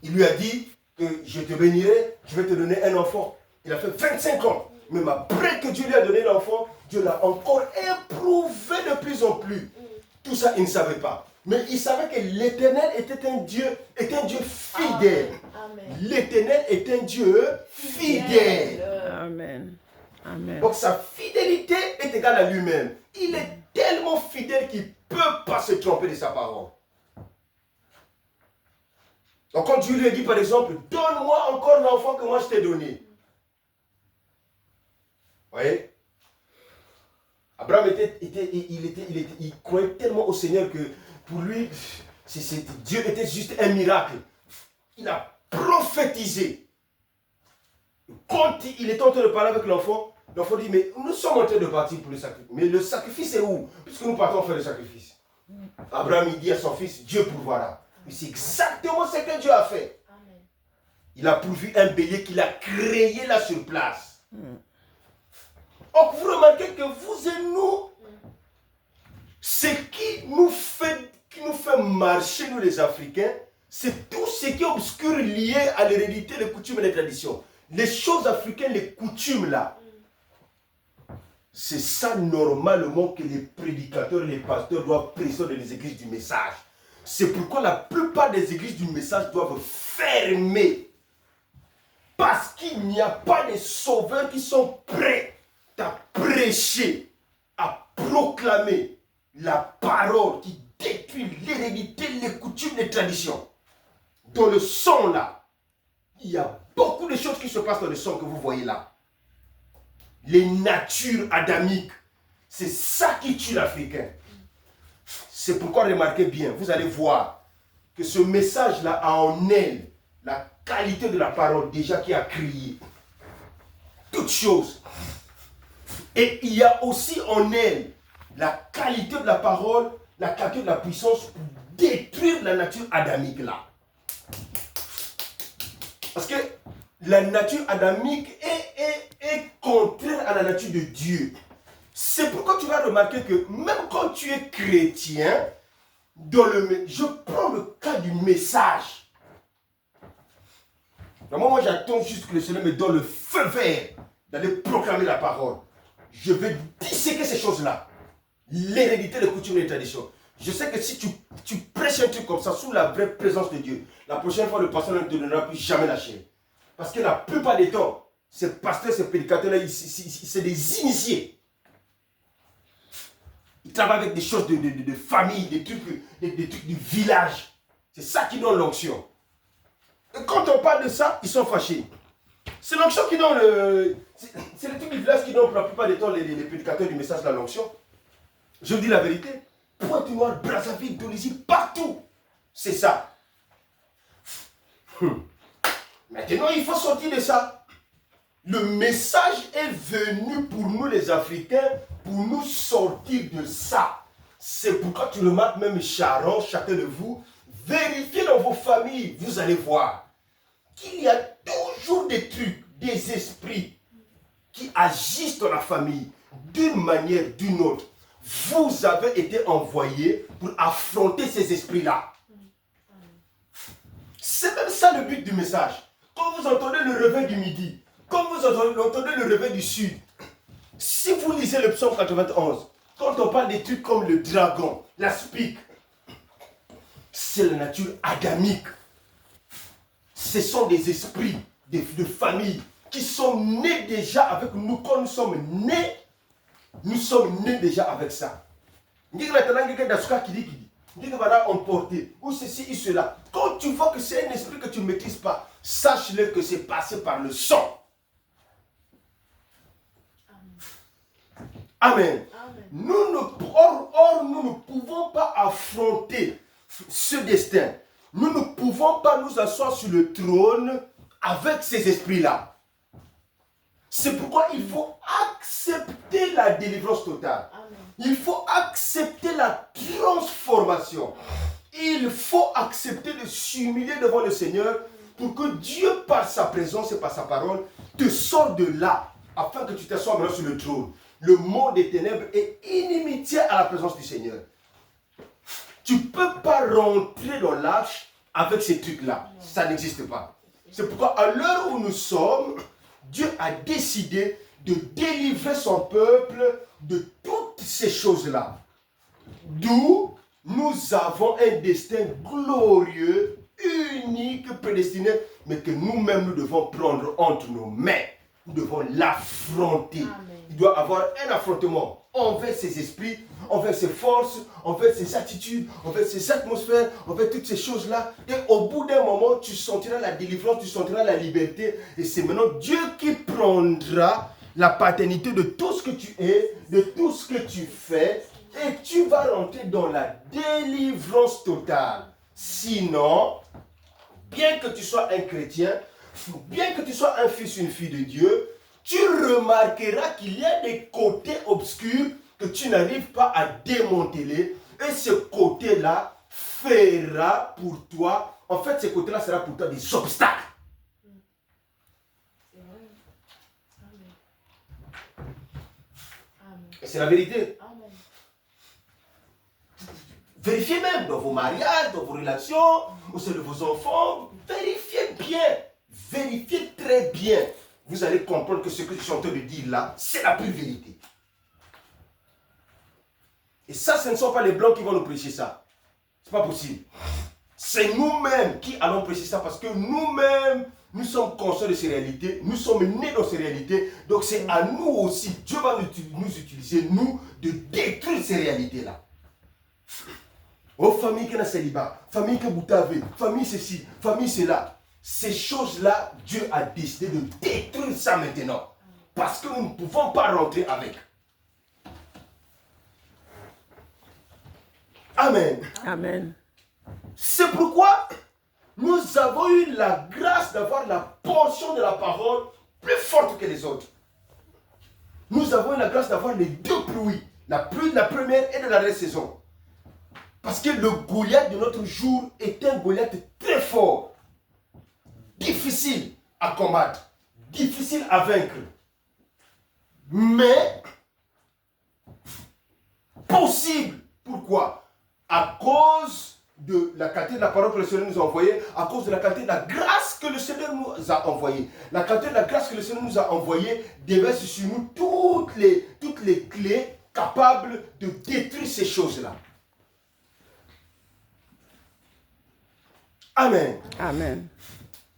il lui a dit que je te bénirai, je vais te donner un enfant. Il a fait 25 ans. Même après que Dieu lui a donné l'enfant, Dieu l'a encore éprouvé de plus en plus. Tout ça, il ne savait pas. Mais il savait que l'Éternel était un Dieu fidèle. L'Éternel est un Dieu fidèle. Amen. Amen. Donc sa fidélité est égale à lui-même. Il est tellement fidèle qu'il ne peut pas se tromper de sa parole. Donc quand Dieu lui a dit par exemple, donne-moi encore l'enfant que moi je t'ai donné. Vous voyez? Abraham il croyait tellement au Seigneur que pour lui, Dieu était juste un miracle. Il a prophétisé. Quand il est en train de parler avec l'enfant, l'enfant dit, mais nous sommes en train de partir pour le sacrifice. Mais le sacrifice est où? Puisque nous partons faire le sacrifice. Abraham il dit à son fils, Dieu pourvoira. Et c'est exactement ce que Dieu a fait. Amen. Il a pourvu un bélier qu'il a créé là sur place. Donc vous remarquez que vous et nous, ce qui nous fait marcher, nous les Africains, c'est tout ce qui est obscur lié à l'hérédité, les coutumes et les traditions. Les choses africaines, les coutumes là, c'est ça normalement que les prédicateurs et les pasteurs doivent prêcher dans les églises du message. C'est pourquoi la plupart des églises du message doivent fermer. Parce qu'il n'y a pas de sauveurs qui sont prêts à prêcher, à proclamer la parole qui détruit l'hérédité, les coutumes, les traditions. Dans le son là, il y a beaucoup de choses qui se passent dans le son que vous voyez là. Les natures adamiques, c'est ça qui tue l'Africain. C'est pourquoi remarquez bien, vous allez voir que ce message-là a en elle la qualité de la parole déjà qui a crié toutes choses. Et il y a aussi en elle la qualité de la parole, la qualité de la puissance pour détruire la nature adamique là. Parce que la nature adamique est contraire à la nature de Dieu. C'est pourquoi tu vas remarquer que même quand tu es chrétien, je prends le cas du message. Moi j'attends juste que le Seigneur me donne le feu vert d'aller proclamer la parole. Je vais disséquer ces choses-là. L'hérédité, les coutumes et les traditions. Je sais que si tu prêches un truc comme ça sous la vraie présence de Dieu, la prochaine fois le pasteur ne te donnera plus jamais la chair. Parce que la plupart des temps, ces pasteurs, ces prédicateurs-là, c'est des initiés. Ils travaillent avec des choses de famille, des trucs du village. C'est ça qui donne l'onction. Et quand on parle de ça, ils sont fâchés. C'est l'onction qui donne c'est le truc du village qui donne pour la plupart des temps les prédicateurs du message de l'onction. Je vous dis la vérité. Pointe-Noire, Brazzaville, Tunisie, partout. C'est ça. Maintenant, il faut sortir de ça. Le message est venu pour nous les Africains, pour nous sortir de ça. C'est pourquoi tu remarques même Sharon, chacun de vous, vérifiez dans vos familles, vous allez voir qu'il y a toujours des trucs, des esprits qui agissent dans la famille d'une manière ou d'une autre. Vous avez été envoyés pour affronter ces esprits-là. C'est même ça le but du message. Quand vous entendez le réveil du midi, quand vous entendez le réveil du sud, si vous lisez le psaume 91, quand on parle des trucs comme le dragon, la spique, c'est la nature adamique. Ce sont des esprits de famille qui sont nés déjà avec nous. Quand nous sommes nés déjà avec ça. Dit que va emporter, ou ceci ou cela. Quand tu vois que c'est un esprit que tu ne maîtrises pas, sache-le que c'est passé par le sang. Amen. Amen. Nous ne pouvons pas affronter ce destin. Nous ne pouvons pas nous asseoir sur le trône avec ces esprits-là. C'est pourquoi il faut accepter la délivrance totale. Amen. Il faut accepter la transformation. Il faut accepter de s'humilier devant le Seigneur pour que Dieu, par sa présence et par sa parole, te sorte de là, afin que tu t'assoies maintenant sur le trône. Le monde des ténèbres est inimitié à la présence du Seigneur. Tu ne peux pas rentrer dans l'arche avec ces trucs-là. Ça n'existe pas. C'est pourquoi à l'heure où nous sommes, Dieu a décidé de délivrer son peuple de toutes ces choses-là. D'où nous avons un destin glorieux, unique, prédestiné, mais que nous-mêmes nous devons prendre entre nos mains. Nous devons l'affronter. Il doit y avoir un affrontement envers ces esprits, envers ces forces, envers ces attitudes, envers ces atmosphères, envers toutes ces choses-là. Et au bout d'un moment, tu sentiras la délivrance, tu sentiras la liberté. Et c'est maintenant Dieu qui prendra la paternité de tout ce que tu es, de tout ce que tu fais. Et tu vas rentrer dans la délivrance totale. Sinon, bien que tu sois un chrétien, bien que tu sois un fils ou une fille de Dieu, tu remarqueras qu'il y a des côtés obscurs que tu n'arrives pas à démanteler Et ce côté-là fera pour toi, en fait, ce côté-là sera pour toi des obstacles. C'est vrai. Amen. Amen. Et c'est la vérité. Amen. Vérifiez même dans vos mariages, dans vos relations, au sein de vos enfants. Vérifiez bien. Vérifiez très bien. Vous allez comprendre que ce que je suis en train de dire là, c'est la pure vérité. Et ça, ce ne sont pas les blancs qui vont nous prêcher ça. C'est pas possible. C'est nous-mêmes qui allons prêcher ça parce que nous-mêmes, nous sommes conscients de ces réalités. Nous sommes nés dans ces réalités. Donc c'est à nous aussi, Dieu va nous utiliser, nous, de détruire ces réalités-là. Oh, famille qui est dans le célibat, famille qui est boutavée, famille ceci, famille cela. Ces choses-là, Dieu a décidé de détruire ça maintenant. Parce que nous ne pouvons pas rentrer avec. Amen. Amen. C'est pourquoi nous avons eu la grâce d'avoir la portion de la parole plus forte que les autres. Nous avons eu la grâce d'avoir les deux pluies. La pluie de la première et de la dernière saison. Parce que le Goliath de notre jour est un Goliath très fort. Difficile à combattre. Difficile à vaincre. Mais possible. Pourquoi? À cause de la qualité de la parole que le Seigneur nous a envoyée, à cause de la qualité de la grâce que le Seigneur nous a envoyée. La qualité de la grâce que le Seigneur nous a envoyée déverse sur nous toutes les clés capables de détruire ces choses-là. Amen. Amen.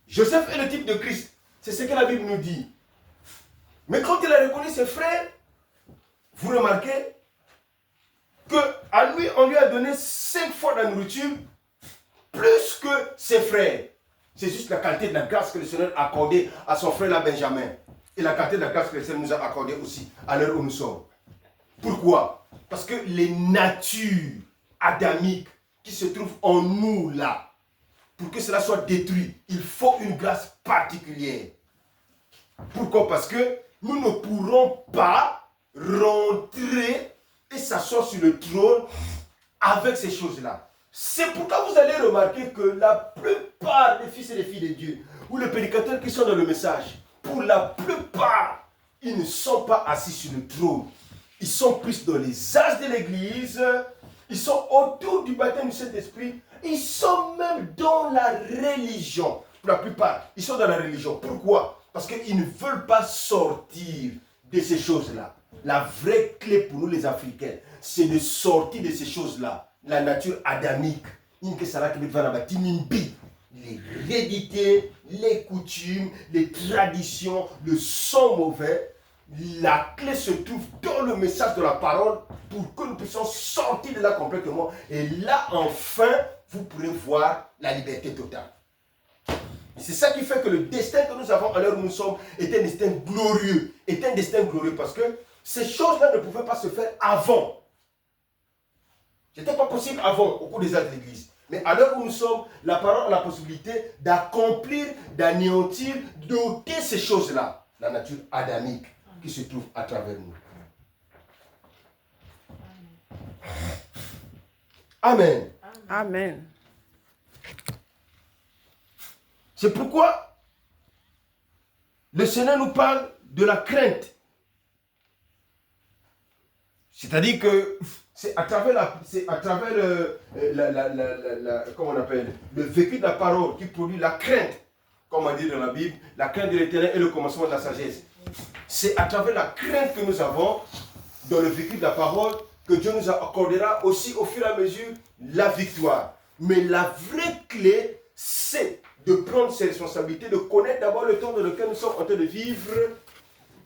Joseph est le type de Christ. C'est ce que la Bible nous dit. Mais quand il a reconnu ses frères, vous remarquez qu'à lui, on lui a donné 5 fois la nourriture, plus que ses frères. C'est juste la qualité de la grâce que le Seigneur a accordée à son frère là, Benjamin. Et la qualité de la grâce que le Seigneur nous a accordée aussi à l'heure où nous sommes. Pourquoi? Parce que les natures adamiques qui se trouvent en nous là, pour que cela soit détruit, il faut une grâce particulière. Pourquoi? Parce que nous ne pourrons pas rentrer et s'asseoir sur le trône avec ces choses-là. C'est pourquoi vous allez remarquer que la plupart des fils et des filles de Dieu, ou les prédicateurs qui sont dans le message, pour la plupart, ils ne sont pas assis sur le trône. Ils sont plus dans les âges de l'église, ils sont autour du baptême du Saint-Esprit, ils sont même dans la religion. Pour la plupart, ils sont dans la religion. Pourquoi? Parce qu'ils ne veulent pas sortir de ces choses-là. La vraie clé pour nous les Africains, c'est de sortir de ces choses-là. La nature adamique. Les hérédités, les coutumes, les traditions, le son mauvais. La clé se trouve dans le message de la parole pour que nous puissions sortir de là complètement. Et là, enfin, vous pourrez voir la liberté totale. C'est ça qui fait que le destin que nous avons à l'heure où nous sommes est un destin glorieux. Est un destin glorieux parce que ces choses-là ne pouvaient pas se faire avant. Ce n'était pas possible avant, au cours des âges de l'Église. Mais à l'heure où nous sommes, la parole a la possibilité d'accomplir, d'anéantir, d'ôter ces choses-là. La nature adamique qui se trouve à travers nous. Amen. Amen. C'est pourquoi le Seigneur nous parle de la crainte. C'est-à-dire que c'est à travers comment on appelle, le vécu de la parole qui produit la crainte, comme on dit dans la Bible, la crainte de l'Éternel est le commencement de la sagesse. C'est à travers la crainte que nous avons dans le vécu de la parole que Dieu nous accordera aussi au fur et à mesure la victoire. Mais la vraie clé, c'est de prendre ses responsabilités, de connaître d'abord le temps dans lequel nous sommes en train de vivre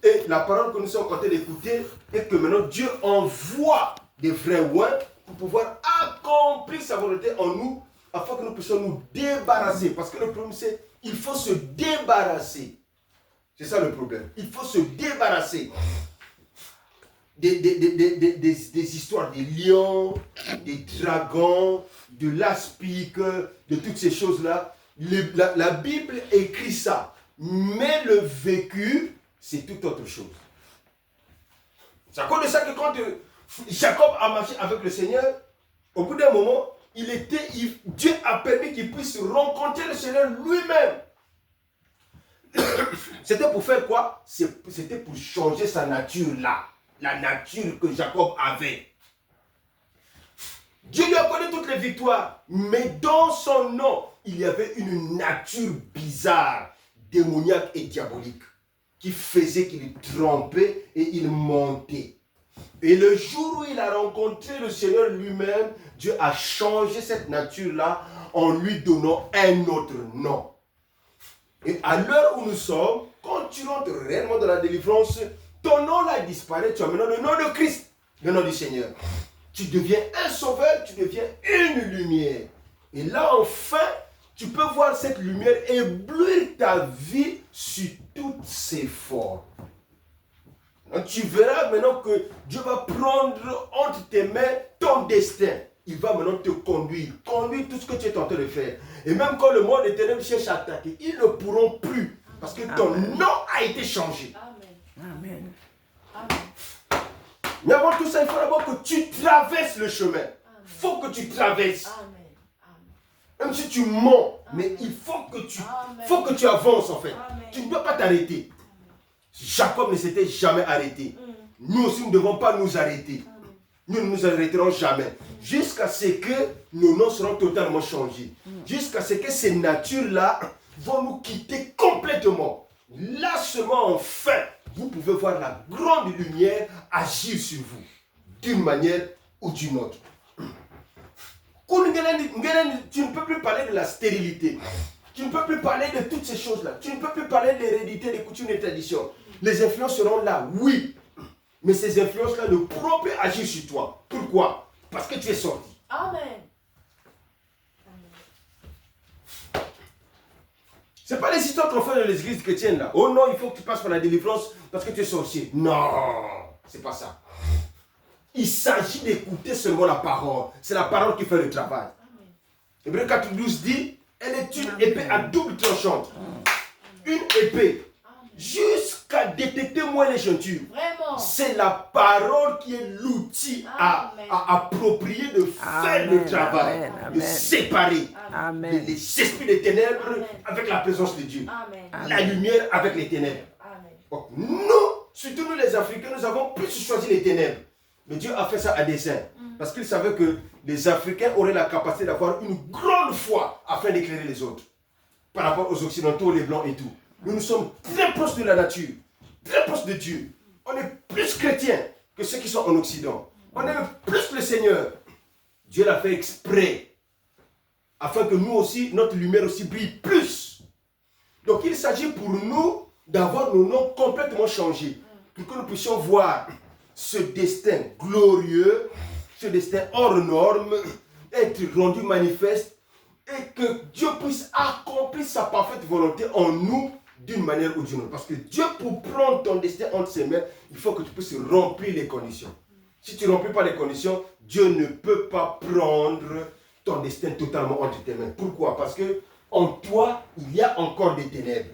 et la parole que nous sommes en train d'écouter et que maintenant Dieu envoie des vrais oins pour pouvoir accomplir sa volonté en nous afin que nous puissions nous débarrasser. Parce que le problème c'est qu'il faut se débarrasser. C'est ça le problème. Il faut se débarrasser des histoires des lions, des dragons, de l'aspic, de toutes ces choses-là. La Bible écrit ça. Mais le vécu, c'est tout autre chose. C'est à cause de ça que quand Jacob a marché avec le Seigneur, Au bout d'un moment, Dieu a permis qu'il puisse rencontrer le Seigneur lui-même. C'était pour faire quoi? C'était pour changer sa nature là. La nature que Jacob avait. Dieu lui a accordé toutes les victoires. Mais dans son nom, il y avait une nature bizarre, démoniaque et diabolique, qui faisait qu'il trempait et il montait. Et le jour où il a rencontré le Seigneur lui-même, Dieu a changé cette nature-là en lui donnant un autre nom. Et à l'heure où nous sommes, quand tu rentres réellement dans la délivrance, ton nom là disparaît, tu as maintenant le nom de Christ, le nom du Seigneur. Tu deviens un sauveur, tu deviens une lumière. Et là enfin, tu peux voir cette lumière éblouir ta vie sur toutes ses formes. Donc, tu verras maintenant que Dieu va prendre entre tes mains ton destin. Il va maintenant te conduire tout ce que tu es en train de faire. Et même quand le monde des ténèbres cherche à attaquer, ils ne pourront plus. Parce que ton nom a été changé. Amen. Amen. Amen. Mais avant tout ça, il faut d'abord que tu traverses le chemin. Il faut que tu traverses. Amen. Même si tu mens, mais il faut que tu avances en fait. Amen. Tu ne dois pas t'arrêter. Jacob ne s'était jamais arrêté. Nous aussi, nous ne devons pas nous arrêter. Nous ne nous arrêterons jamais. Jusqu'à ce que nos noms seront totalement changés. Jusqu'à ce que ces natures-là vont nous quitter complètement. Là seulement, enfin, vous pouvez voir la grande lumière agir sur vous. D'une manière ou d'une autre. Tu ne peux plus parler de la stérilité. Tu ne peux plus parler de toutes ces choses-là. Tu ne peux plus parler de l'hérédité, des coutumes et des traditions. Les influences seront là, oui. Mais ces influences-là ne pourront plus agir sur toi. Pourquoi? Parce que tu es sorti. Amen. Ce n'est pas les histoires qu'on fait dans les églises chrétiennes là. Oh non, il faut que tu passes par la délivrance parce que tu es sorcier. Non, c'est pas ça. Il s'agit d'écouter seulement la parole. C'est la parole qui fait le travail. Hébreux 4:12 dit, elle est une épée à double tranchante. Une épée. Jusqu'à détecter moins les jointures. C'est la parole qui est l'outil à approprier de faire le travail, de séparer les esprits des ténèbres avec la présence de Dieu. Amen. La lumière avec les ténèbres. Amen. Donc, nous, surtout nous les Africains, nous avons plus choisi les ténèbres. Mais Dieu a fait ça à dessein. Parce qu'il savait que les Africains auraient la capacité d'avoir une grande foi afin d'éclairer les autres. Par rapport aux Occidentaux, les Blancs et tout. Nous sommes très proches de la nature, très proches de Dieu. On est plus chrétiens que ceux qui sont en Occident. On aime plus le Seigneur. Dieu l'a fait exprès, afin que nous aussi, notre lumière aussi brille plus. Donc il s'agit pour nous d'avoir nos noms complètement changés, pour que nous puissions voir ce destin glorieux, ce destin hors norme, être rendu manifeste, et que Dieu puisse accomplir sa parfaite volonté en nous, d'une manière ou d'une autre. Parce que Dieu, pour prendre ton destin entre ses mains, il faut que tu puisses remplir les conditions. Si tu ne remplis pas les conditions, Dieu ne peut pas prendre ton destin totalement entre tes mains. Pourquoi? Parce que en toi, il y a encore des ténèbres.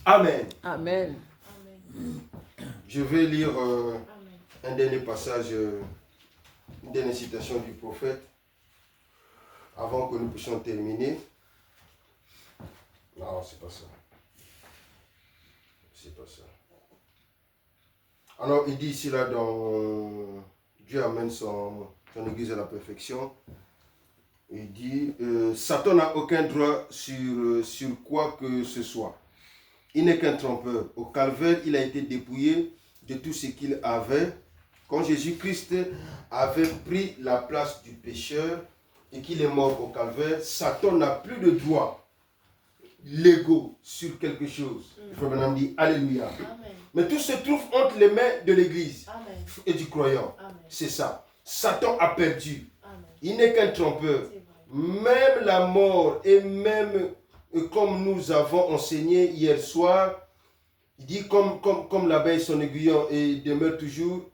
Amen. Amen. Je vais lire un dernier passage, une dernière citation du prophète, avant que nous puissions terminer. Non, c'est pas ça. C'est pas ça. Alors, il dit ici, là, dans Dieu amène son église à la perfection. Il dit, Satan n'a aucun droit sur quoi que ce soit. Il n'est qu'un trompeur. Au calvaire, il a été dépouillé de tout ce qu'il avait. Quand Jésus-Christ avait pris la place du pécheur et qu'il est mort au calvaire, Satan n'a plus de droit légaux sur quelque chose. Il faut maintenant dire Alléluia. Amen. Mais tout se trouve entre les mains de l'église Amen. et du croyant. Amen. C'est ça. Satan a perdu. Amen. Il n'est qu'un trompeur. C'est vrai. Même la mort et même comme nous avons enseigné hier soir, il dit comme l'abeille son aiguillon et demeure toujours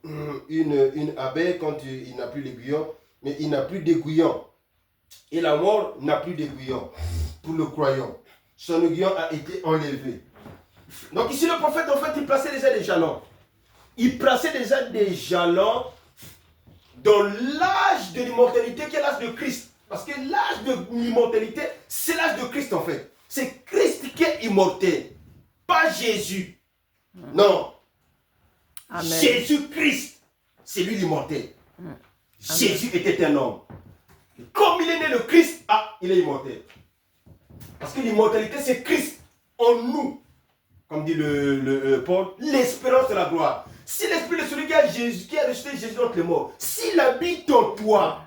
une abeille quand il n'a plus l'aiguillon, mais il n'a plus d'aiguillon. Et la mort n'a plus d'aiguillon pour le croyant. Son aiguillon a été enlevé. Donc ici le prophète en fait il plaçait déjà des jalons. Il plaçait déjà des jalons dans l'âge de l'immortalité qui est l'âge de Christ. Parce que l'âge de l'immortalité, c'est l'âge de Christ en fait. C'est Christ qui est immortel, pas Jésus. Non. Amen. Jésus-Christ, c'est lui l'immortel. Jésus était un homme. Comme il est né le Christ, il est immortel. Parce que l'immortalité, c'est Christ en nous. Comme dit le Paul, l'espérance de la gloire. Si l'esprit de celui qui a rejeté Jésus d'entre les morts, s'il habite en toi,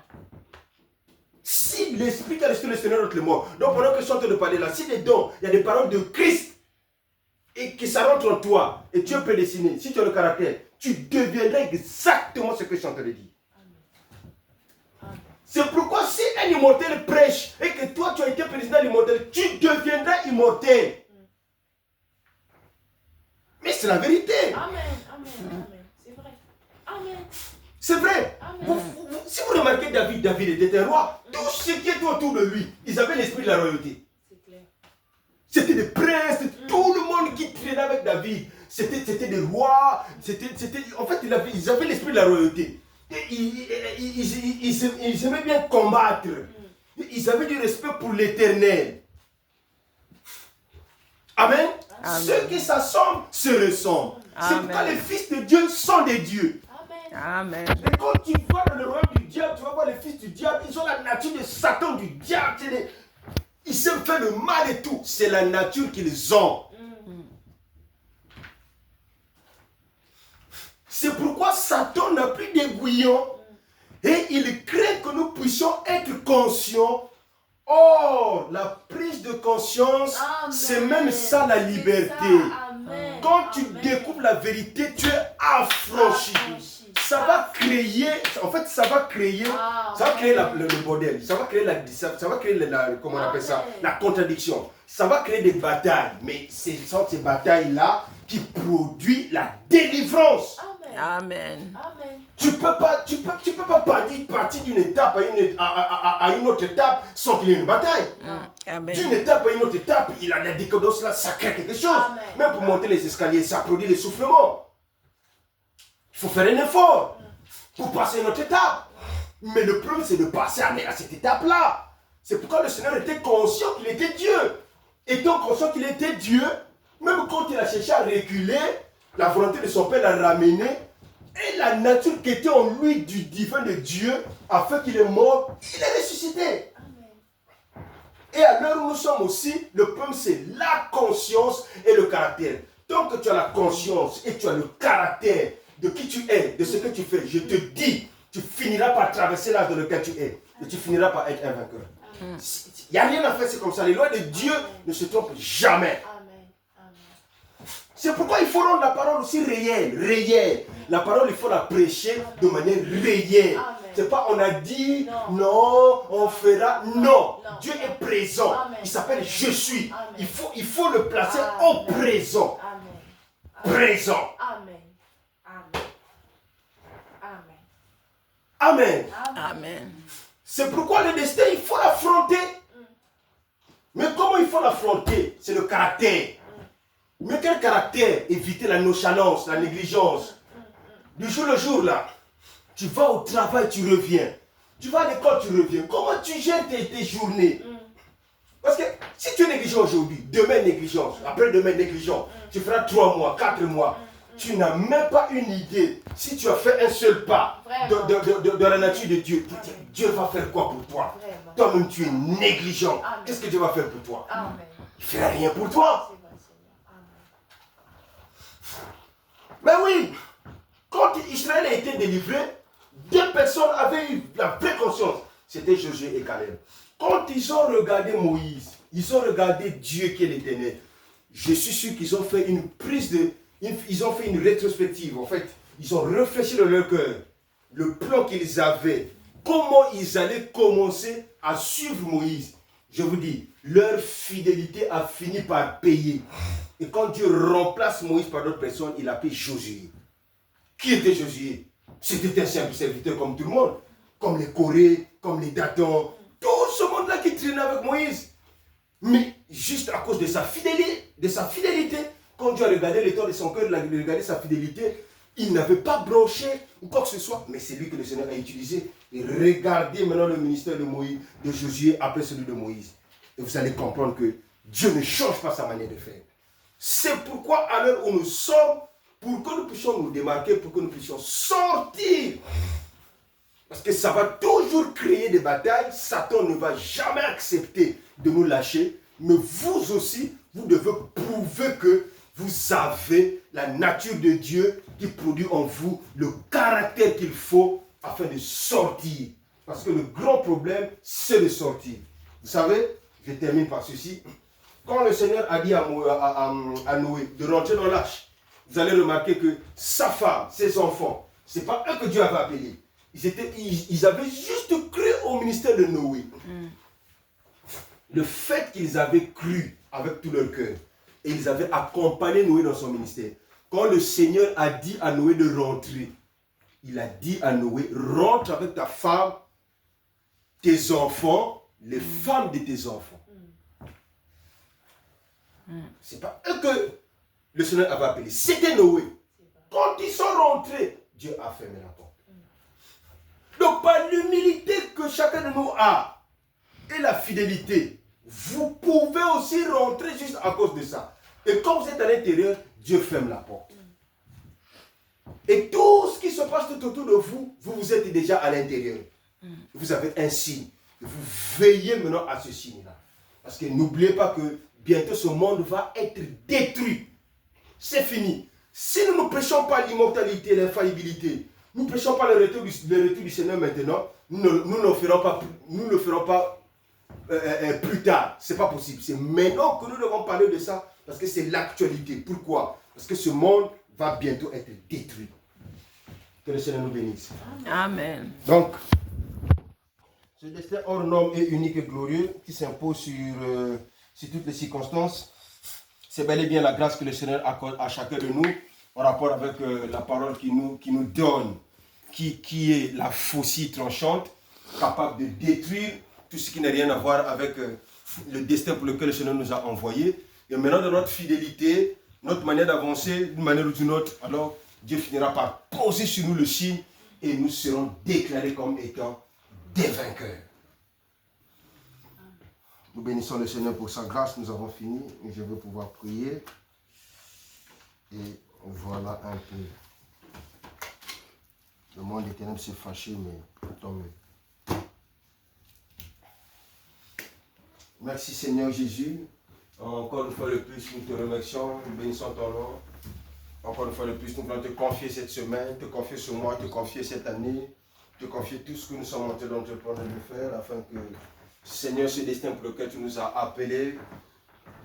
si l'esprit qui a rejeté le Seigneur d'entre les morts, donc pendant que je suis en train de parler là, si dedans, il y a des paroles de Christ, et que ça rentre en toi, et tu es prédestiné, si tu as le caractère, tu deviendras exactement ce que je suis en train de dire. C'est pourquoi si un immortel prêche et que toi tu as été président de l'immortel, tu deviendras immortel. Mais c'est la vérité. Amen, amen, amen. C'est vrai. Amen. C'est vrai. Amen. Si vous remarquez David était un roi. Tout ce qui était autour de lui, ils avaient l'esprit de la royauté. C'est clair. C'était des princes, tout le monde qui traînait avec David. C'était des rois. En fait, ils avaient l'esprit de la royauté. Et ils aimaient bien combattre. Ils avaient du respect pour l'éternel. Amen. Amen. Ceux qui s'assemblent se ressemblent. C'est pourquoi les fils de Dieu sont des dieux. Amen. Et quand tu vas dans le royaume du diable, tu vas voir les fils du diable, ils ont la nature de Satan, du diable. Ils savent faire le mal et tout. C'est la nature qu'ils ont. C'est pourquoi Satan n'a plus d'aiguillon. Et il craint que nous puissions être conscients. Or, la prise de conscience, c'est même ça la liberté. Quand tu découvres la vérité, tu es affranchi. Ça va créer, ça va créer le bordel, ça va créer comment on appelle ça, la contradiction. Ça va créer des batailles, mais ce sont ces batailles-là qui produisent la délivrance. Amen. Tu ne peux pas partir d'une étape à une autre étape sans qu'il y ait une bataille. Amen. D'une étape à une autre étape, il a la décadence là, ça crée quelque chose. Amen. Même pour monter les escaliers, ça produit l'essoufflement. Il faut faire un effort pour passer à une autre étape. Mais le problème, c'est de passer à cette étape-là. C'est pourquoi le Seigneur était conscient qu'il était Dieu. Étant conscient qu'il était Dieu, même quand il a cherché à reculer, la volonté de son Père l'a ramené. Et la nature qui était en lui du divin de Dieu a fait qu'il est mort, il est ressuscité. Et à l'heure où nous sommes aussi, le problème c'est la conscience et le caractère. Tant que tu as la conscience et tu as le caractère de qui tu es, de ce que tu fais, je te dis, tu finiras par traverser l'âge dans lequel tu es. Et tu finiras par être un vainqueur. Il n'y a rien à faire, c'est comme ça. Les lois de Dieu ne se trompent jamais. C'est pourquoi il faut rendre la parole aussi réelle. La parole, il faut la prêcher de manière réelle. C'est pas on a dit, non, on fera. Non, Dieu est présent. Il s'appelle je suis. Il faut le placer au présent. Présent. Amen. Amen. C'est pourquoi le destin, il faut l'affronter. Mais comment il faut l'affronter? C'est le caractère. Mais quel caractère? Éviter la nonchalance, la négligence. Du jour le jour, là, tu vas au travail, tu reviens. Tu vas à l'école, tu reviens. Comment tu gères tes journées? Parce que si tu es négligent aujourd'hui, demain négligence, après-demain négligent, tu feras 3 mois, 4 mois. Tu n'as même pas une idée. Si tu as fait un seul pas de la nature de Dieu, Dieu va faire quoi pour toi? Toi-même, tu es négligent. Qu'est-ce que Dieu va faire pour toi? Il ne fera rien pour toi. Mais oui, quand Israël a été délivré, 2 personnes avaient eu la vraie conscience. C'était Josué et Caleb. Quand ils ont regardé Moïse, ils ont regardé Dieu qui est l'Éternel. Je suis sûr qu'ils ont fait une prise de... Ils ont fait une rétrospective. En fait, ils ont réfléchi dans leur cœur. Le plan qu'ils avaient. Comment ils allaient commencer à suivre Moïse. Je vous dis, leur fidélité a fini par payer. Et quand Dieu remplace Moïse par d'autres personnes, il appelle Josué. Qui était Josué? C'était un simple serviteur comme tout le monde. Comme les Corées, comme les Datans. Tout ce monde-là qui traînait avec Moïse. Mais juste à cause de sa fidélité, quand Dieu a regardé l'état de son cœur, il a regardé sa fidélité, Il n'avait pas branché ou quoi que ce soit, mais c'est lui que le Seigneur a utilisé. Et regardez maintenant le ministère de Moïse, de Josué après celui de Moïse. Et vous allez comprendre que Dieu ne change pas sa manière de faire. C'est pourquoi à l'heure où nous sommes, pour que nous puissions nous démarquer, pour que nous puissions sortir. Parce que ça va toujours créer des batailles. Satan ne va jamais accepter de nous lâcher. Mais vous aussi, vous devez prouver que vous avez la nature de Dieu qui produit en vous le caractère qu'il faut afin de sortir. Parce que le grand problème, c'est de sortir. Vous savez, je termine par ceci. Quand le Seigneur a dit à Noé de rentrer dans l'arche, vous allez remarquer que sa femme, ses enfants, ce n'est pas eux que Dieu avait appelés. Ils avaient juste cru au ministère de Noé. Le fait qu'ils avaient cru avec tout leur cœur et ils avaient accompagné Noé dans son ministère. Quand le Seigneur a dit à Noé de rentrer, il a dit à Noé, rentre avec ta femme, tes enfants, les femmes de tes enfants. Ce n'est pas eux que le Seigneur avait appelé, c'était Noé. Quand ils sont rentrés, Dieu a fermé la porte. Donc par l'humilité que chacun de nous a et la fidélité, vous pouvez aussi rentrer juste à cause de ça. Et quand vous êtes à l'intérieur, Dieu ferme la porte. Et tout ce qui se passe tout autour de vous, vous êtes déjà à l'intérieur. Vous avez un signe. Vous veillez maintenant à ce signe-là. Parce que n'oubliez pas que bientôt ce monde va être détruit. C'est fini. Si nous ne prêchons pas l'immortalité, l'infaillibilité, nous ne prêchons pas le retour du Seigneur maintenant, nous ne le ferons pas plus tard. Ce n'est pas possible. C'est maintenant que nous devons parler de ça parce que c'est l'actualité. Pourquoi? Parce que ce monde va bientôt être détruit. Que le Seigneur nous bénisse. Amen. Donc, ce destin hors norme et unique et glorieux qui s'impose sur toutes les circonstances, c'est bel et bien la grâce que le Seigneur accorde à chacun de nous en rapport avec la parole qui nous donne, qui est la faucille tranchante, capable de détruire tout ce qui n'a rien à voir avec le destin pour lequel le Seigneur nous a envoyés. Et maintenant, dans notre fidélité, notre manière d'avancer, d'une manière ou d'une autre, alors Dieu finira par poser sur nous le signe et nous serons déclarés comme étant des vainqueurs. Nous bénissons le Seigneur pour sa grâce, nous avons fini et je veux pouvoir prier. Et voilà un peu. Le monde des ténèbres s'est fâché, mais tant mieux. Merci Seigneur Jésus. Encore une fois de plus, nous te remercions, nous bénissons ton nom. Encore une fois de plus, nous voulons te confier cette semaine, te confier ce mois, te confier cette année, te confier tout ce que nous sommes en train d'entreprendre de faire, afin que, Seigneur, ce destin pour lequel tu nous as appelés,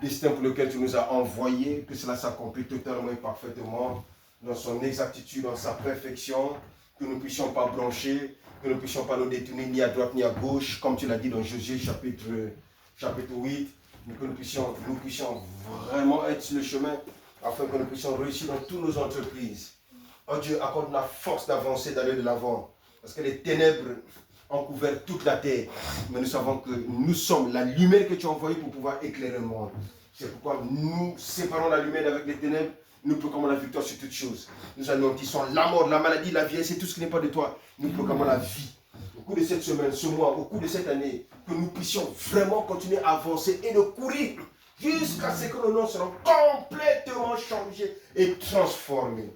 destin pour lequel tu nous as envoyés, que cela s'accomplisse totalement et parfaitement, dans son exactitude, dans sa perfection, que nous ne puissions pas brancher, que nous ne puissions pas nous détourner ni à droite ni à gauche, comme tu l'as dit dans Josué chapitre 8, mais que nous puissions vraiment être sur le chemin, afin que nous puissions réussir dans toutes nos entreprises. Oh Dieu, accorde la force d'avancer, d'aller de l'avant. Parce que les ténèbres ont couvert toute la terre. Mais nous savons que nous sommes la lumière que tu as envoyée pour pouvoir éclairer le monde. C'est pourquoi nous séparons la lumière avec les ténèbres. Nous proclamons la victoire sur toutes choses. Nous anéantissons la mort, la maladie, la vieillesse et tout ce qui n'est pas de toi. Nous proclamons la vie. Au cours de cette semaine, ce mois, au cours de cette année, que nous puissions vraiment continuer à avancer et de courir jusqu'à ce que nos noms seront complètement changés et transformés.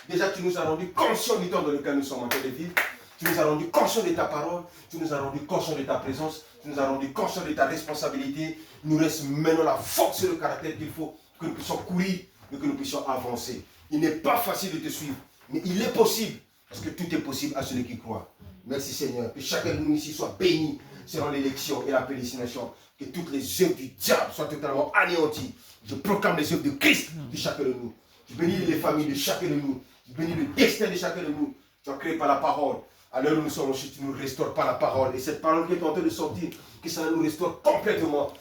Déjà, tu nous as rendu conscients du temps dans lequel nous sommes en train de vivre. Tu nous as rendu conscients de ta parole. Tu nous as rendu conscients de ta présence. Tu nous as rendu conscients de ta responsabilité. Il nous reste maintenant la force et le caractère qu'il faut que nous puissions courir et que nous puissions avancer. Il n'est pas facile de te suivre, mais il est possible. Parce que tout est possible à celui qui croit. Merci Seigneur. Que chacun de nous ici soit béni selon l'élection et la prédestination. Que toutes les œuvres du diable soient totalement anéanties. Je proclame les œuvres de Christ de chacun de nous. Je bénis les familles de chacun de nous. Je bénis le destin de chacun de nous. Tu as créé par la parole. À l'heure où nous sommes aussi, tu ne nous restaures pas la parole. Et cette parole qui est en train de sortir, que ça nous restaure complètement.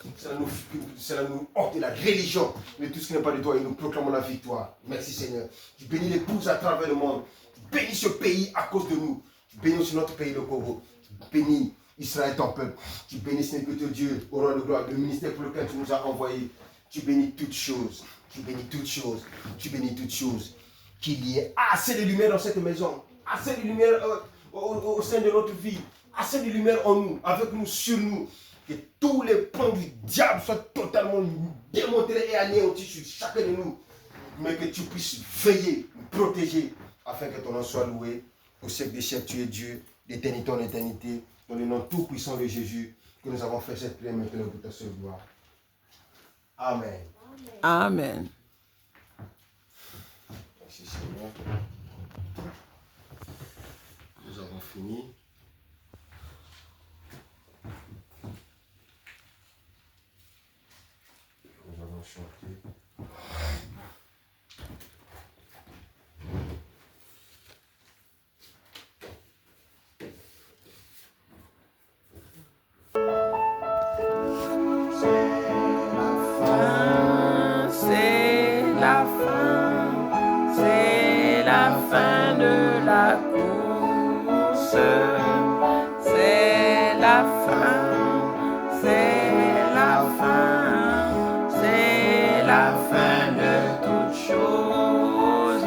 Cela nous ôte de la religion. Mais tout ce qui n'est pas de toi, et nous proclamons la victoire. Merci Seigneur. Tu bénis l'épouse à travers le monde. Tu bénis ce pays à cause de nous. Tu bénis aussi notre pays, le Congo. Tu bénis Israël, ton peuple. Tu bénis Seigneur Dieu, au roi de gloire, le ministère pour lequel tu nous as envoyés. Tu bénis toutes choses. Tu bénis toutes choses. Tu bénis toutes choses. qu'il y ait assez de lumière dans cette maison, assez de lumière au sein de notre vie, assez de lumière en nous, avec nous, sur nous, que tous les plans du diable soient totalement démontrés et anéantis sur chacun de nous, mais que tu puisses veiller, protéger, afin que ton nom soit loué. Au siècle des siècles, tu es Dieu, d'éternité en éternité, dans le nom tout puissant de Jésus, que nous avons fait cette prière maintenant pour ta seule gloire. Amen. Amen. Merci Seigneur. Nous avons fini. Nous avons chanté. C'est la fin, c'est la fin de la course. C'est la fin, c'est la fin, c'est la fin de toute chose.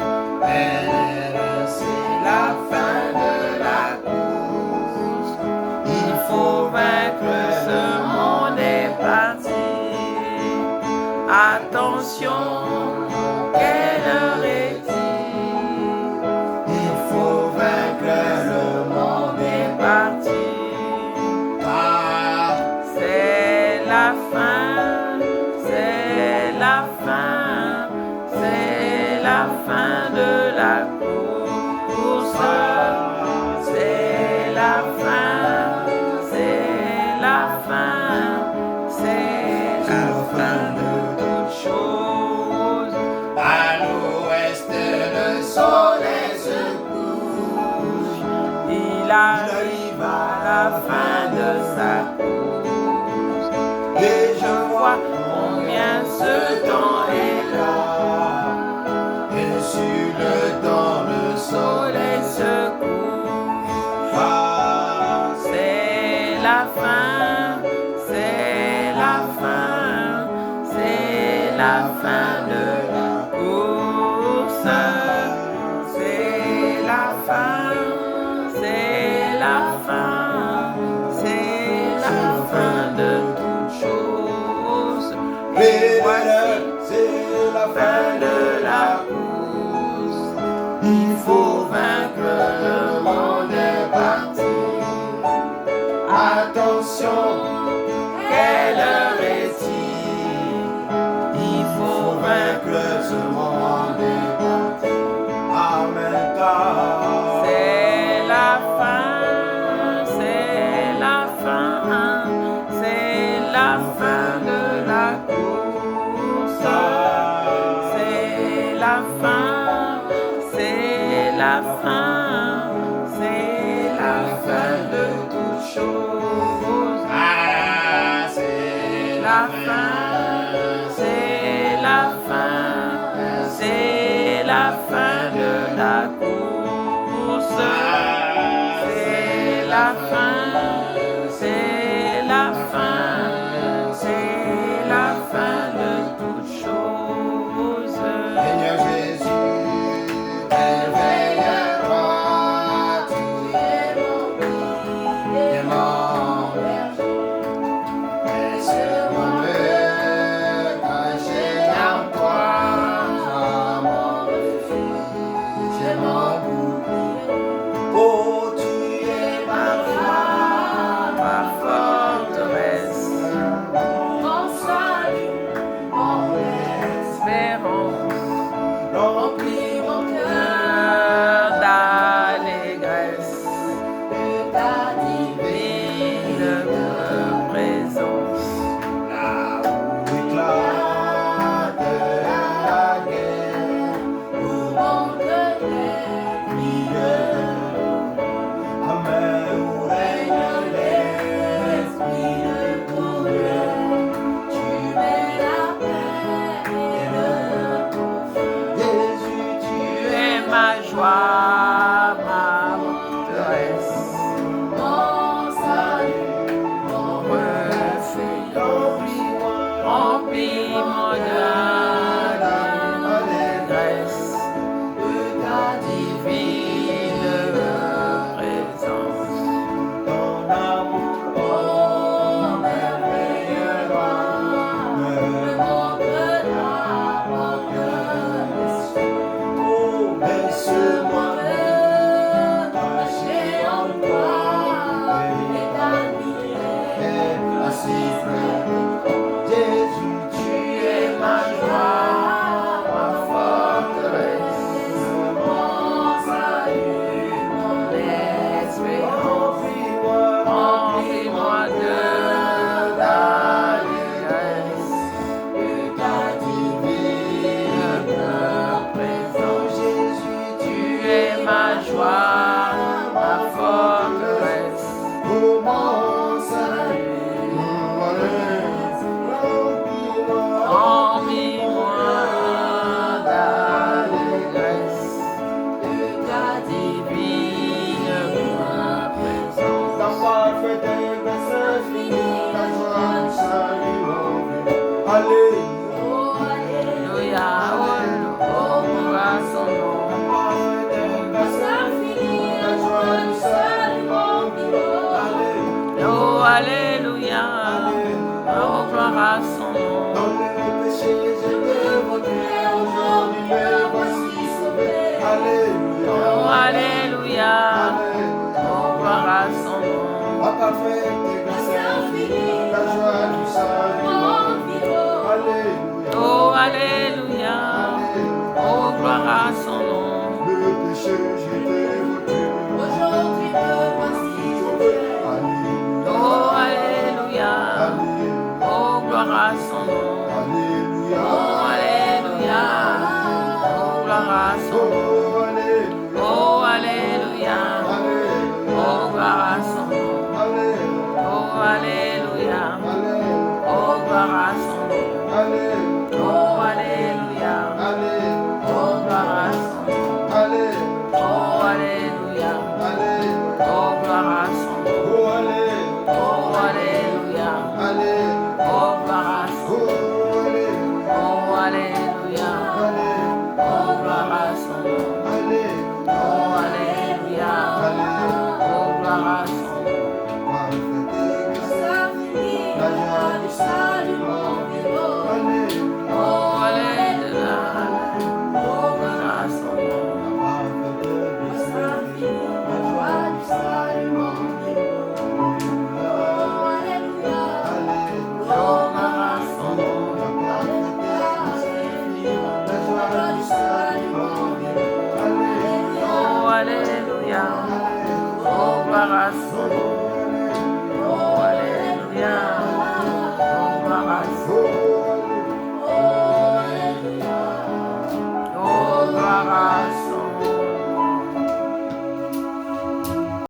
C'est la fin de la course. Il faut vaincre ce monde est parti. Attention, quelle heure est-il? Il faut vaincre, le monde est parti. C'est la fin, c'est la fin, c'est la fin de la course. C'est la fin, c'est la fin, c'est la fin de chose. À l'ouest, le soleil se couche. Il arrive à la fin de sa course. Et je vois combien ce temps est là. Et sur le temps, le soleil se couche. C'est la fin, c'est la fin, c'est la fin de la course. C'est la fin, c'est la fin, c'est la fin de toute chose. Et voici, c'est la fin de la course. Il faut vaincre, le monde est parti. Attention, quelle heure est-il? Il faut vaincre ce monde est parti. Amen. Car c'est la fin, c'est la fin, c'est la fin de la course. C'est la fin, c'est la fin, c'est la fin de toute chose. C'est la fin, c'est la fin, c'est la fin de la course. C'est la fin, c'est la fin, c'est la fin de toute chose. Seigneur Jésus, réveille-toi, tu es mon guide, mon berger. Laisse-moi me cacher en toi, sois mon refuge, c'est mon bouclier. Oh, tu es ma foi, Ma forteresse, Mon salut, mon espérance, remplis mon cœur cœur d'allégresse, de ta divine présence. là où éclate la guerre, où monte l'ennemi. Amen, où règne L'esprit de colère, tu mets la paix et le confort. Jésus, tu Tu es ma joie, ma forteresse, Mon salut, mon refuge. remplis-moi, Remplis mon cœur d'allégresse, de Alléluia, oh, gloire à son nom. Oh, alléluia, oh, gloire à son nom. Dans le péché, j'étais vautré, aujourd'hui me voici sauvé. Alléluia. Oh, alléluia, oh, gloire à son nom. Ma parfaite grâce infinie, la joie du salut. Alléluia. Oh, alléluia, oh, gloire à son nom. Le péché, j'étais vautré, Aujourd'hui me voici sauvé. Alléluia. Oh, alléluia, Alléluia. oh, gloire à son nom. Alléluia. Oh, alléluia, oh, gloire à son nom. Oh, Alléluia. Oh, alléluia, oh, gloire à son nom. Alléluia. Oh, alléluia, Alléluia. oh, gloire à son nom. Alléluia. Oh, alléluia, Alléluia. oh, gloire à son nom. Alléluia. Oh, alléluia.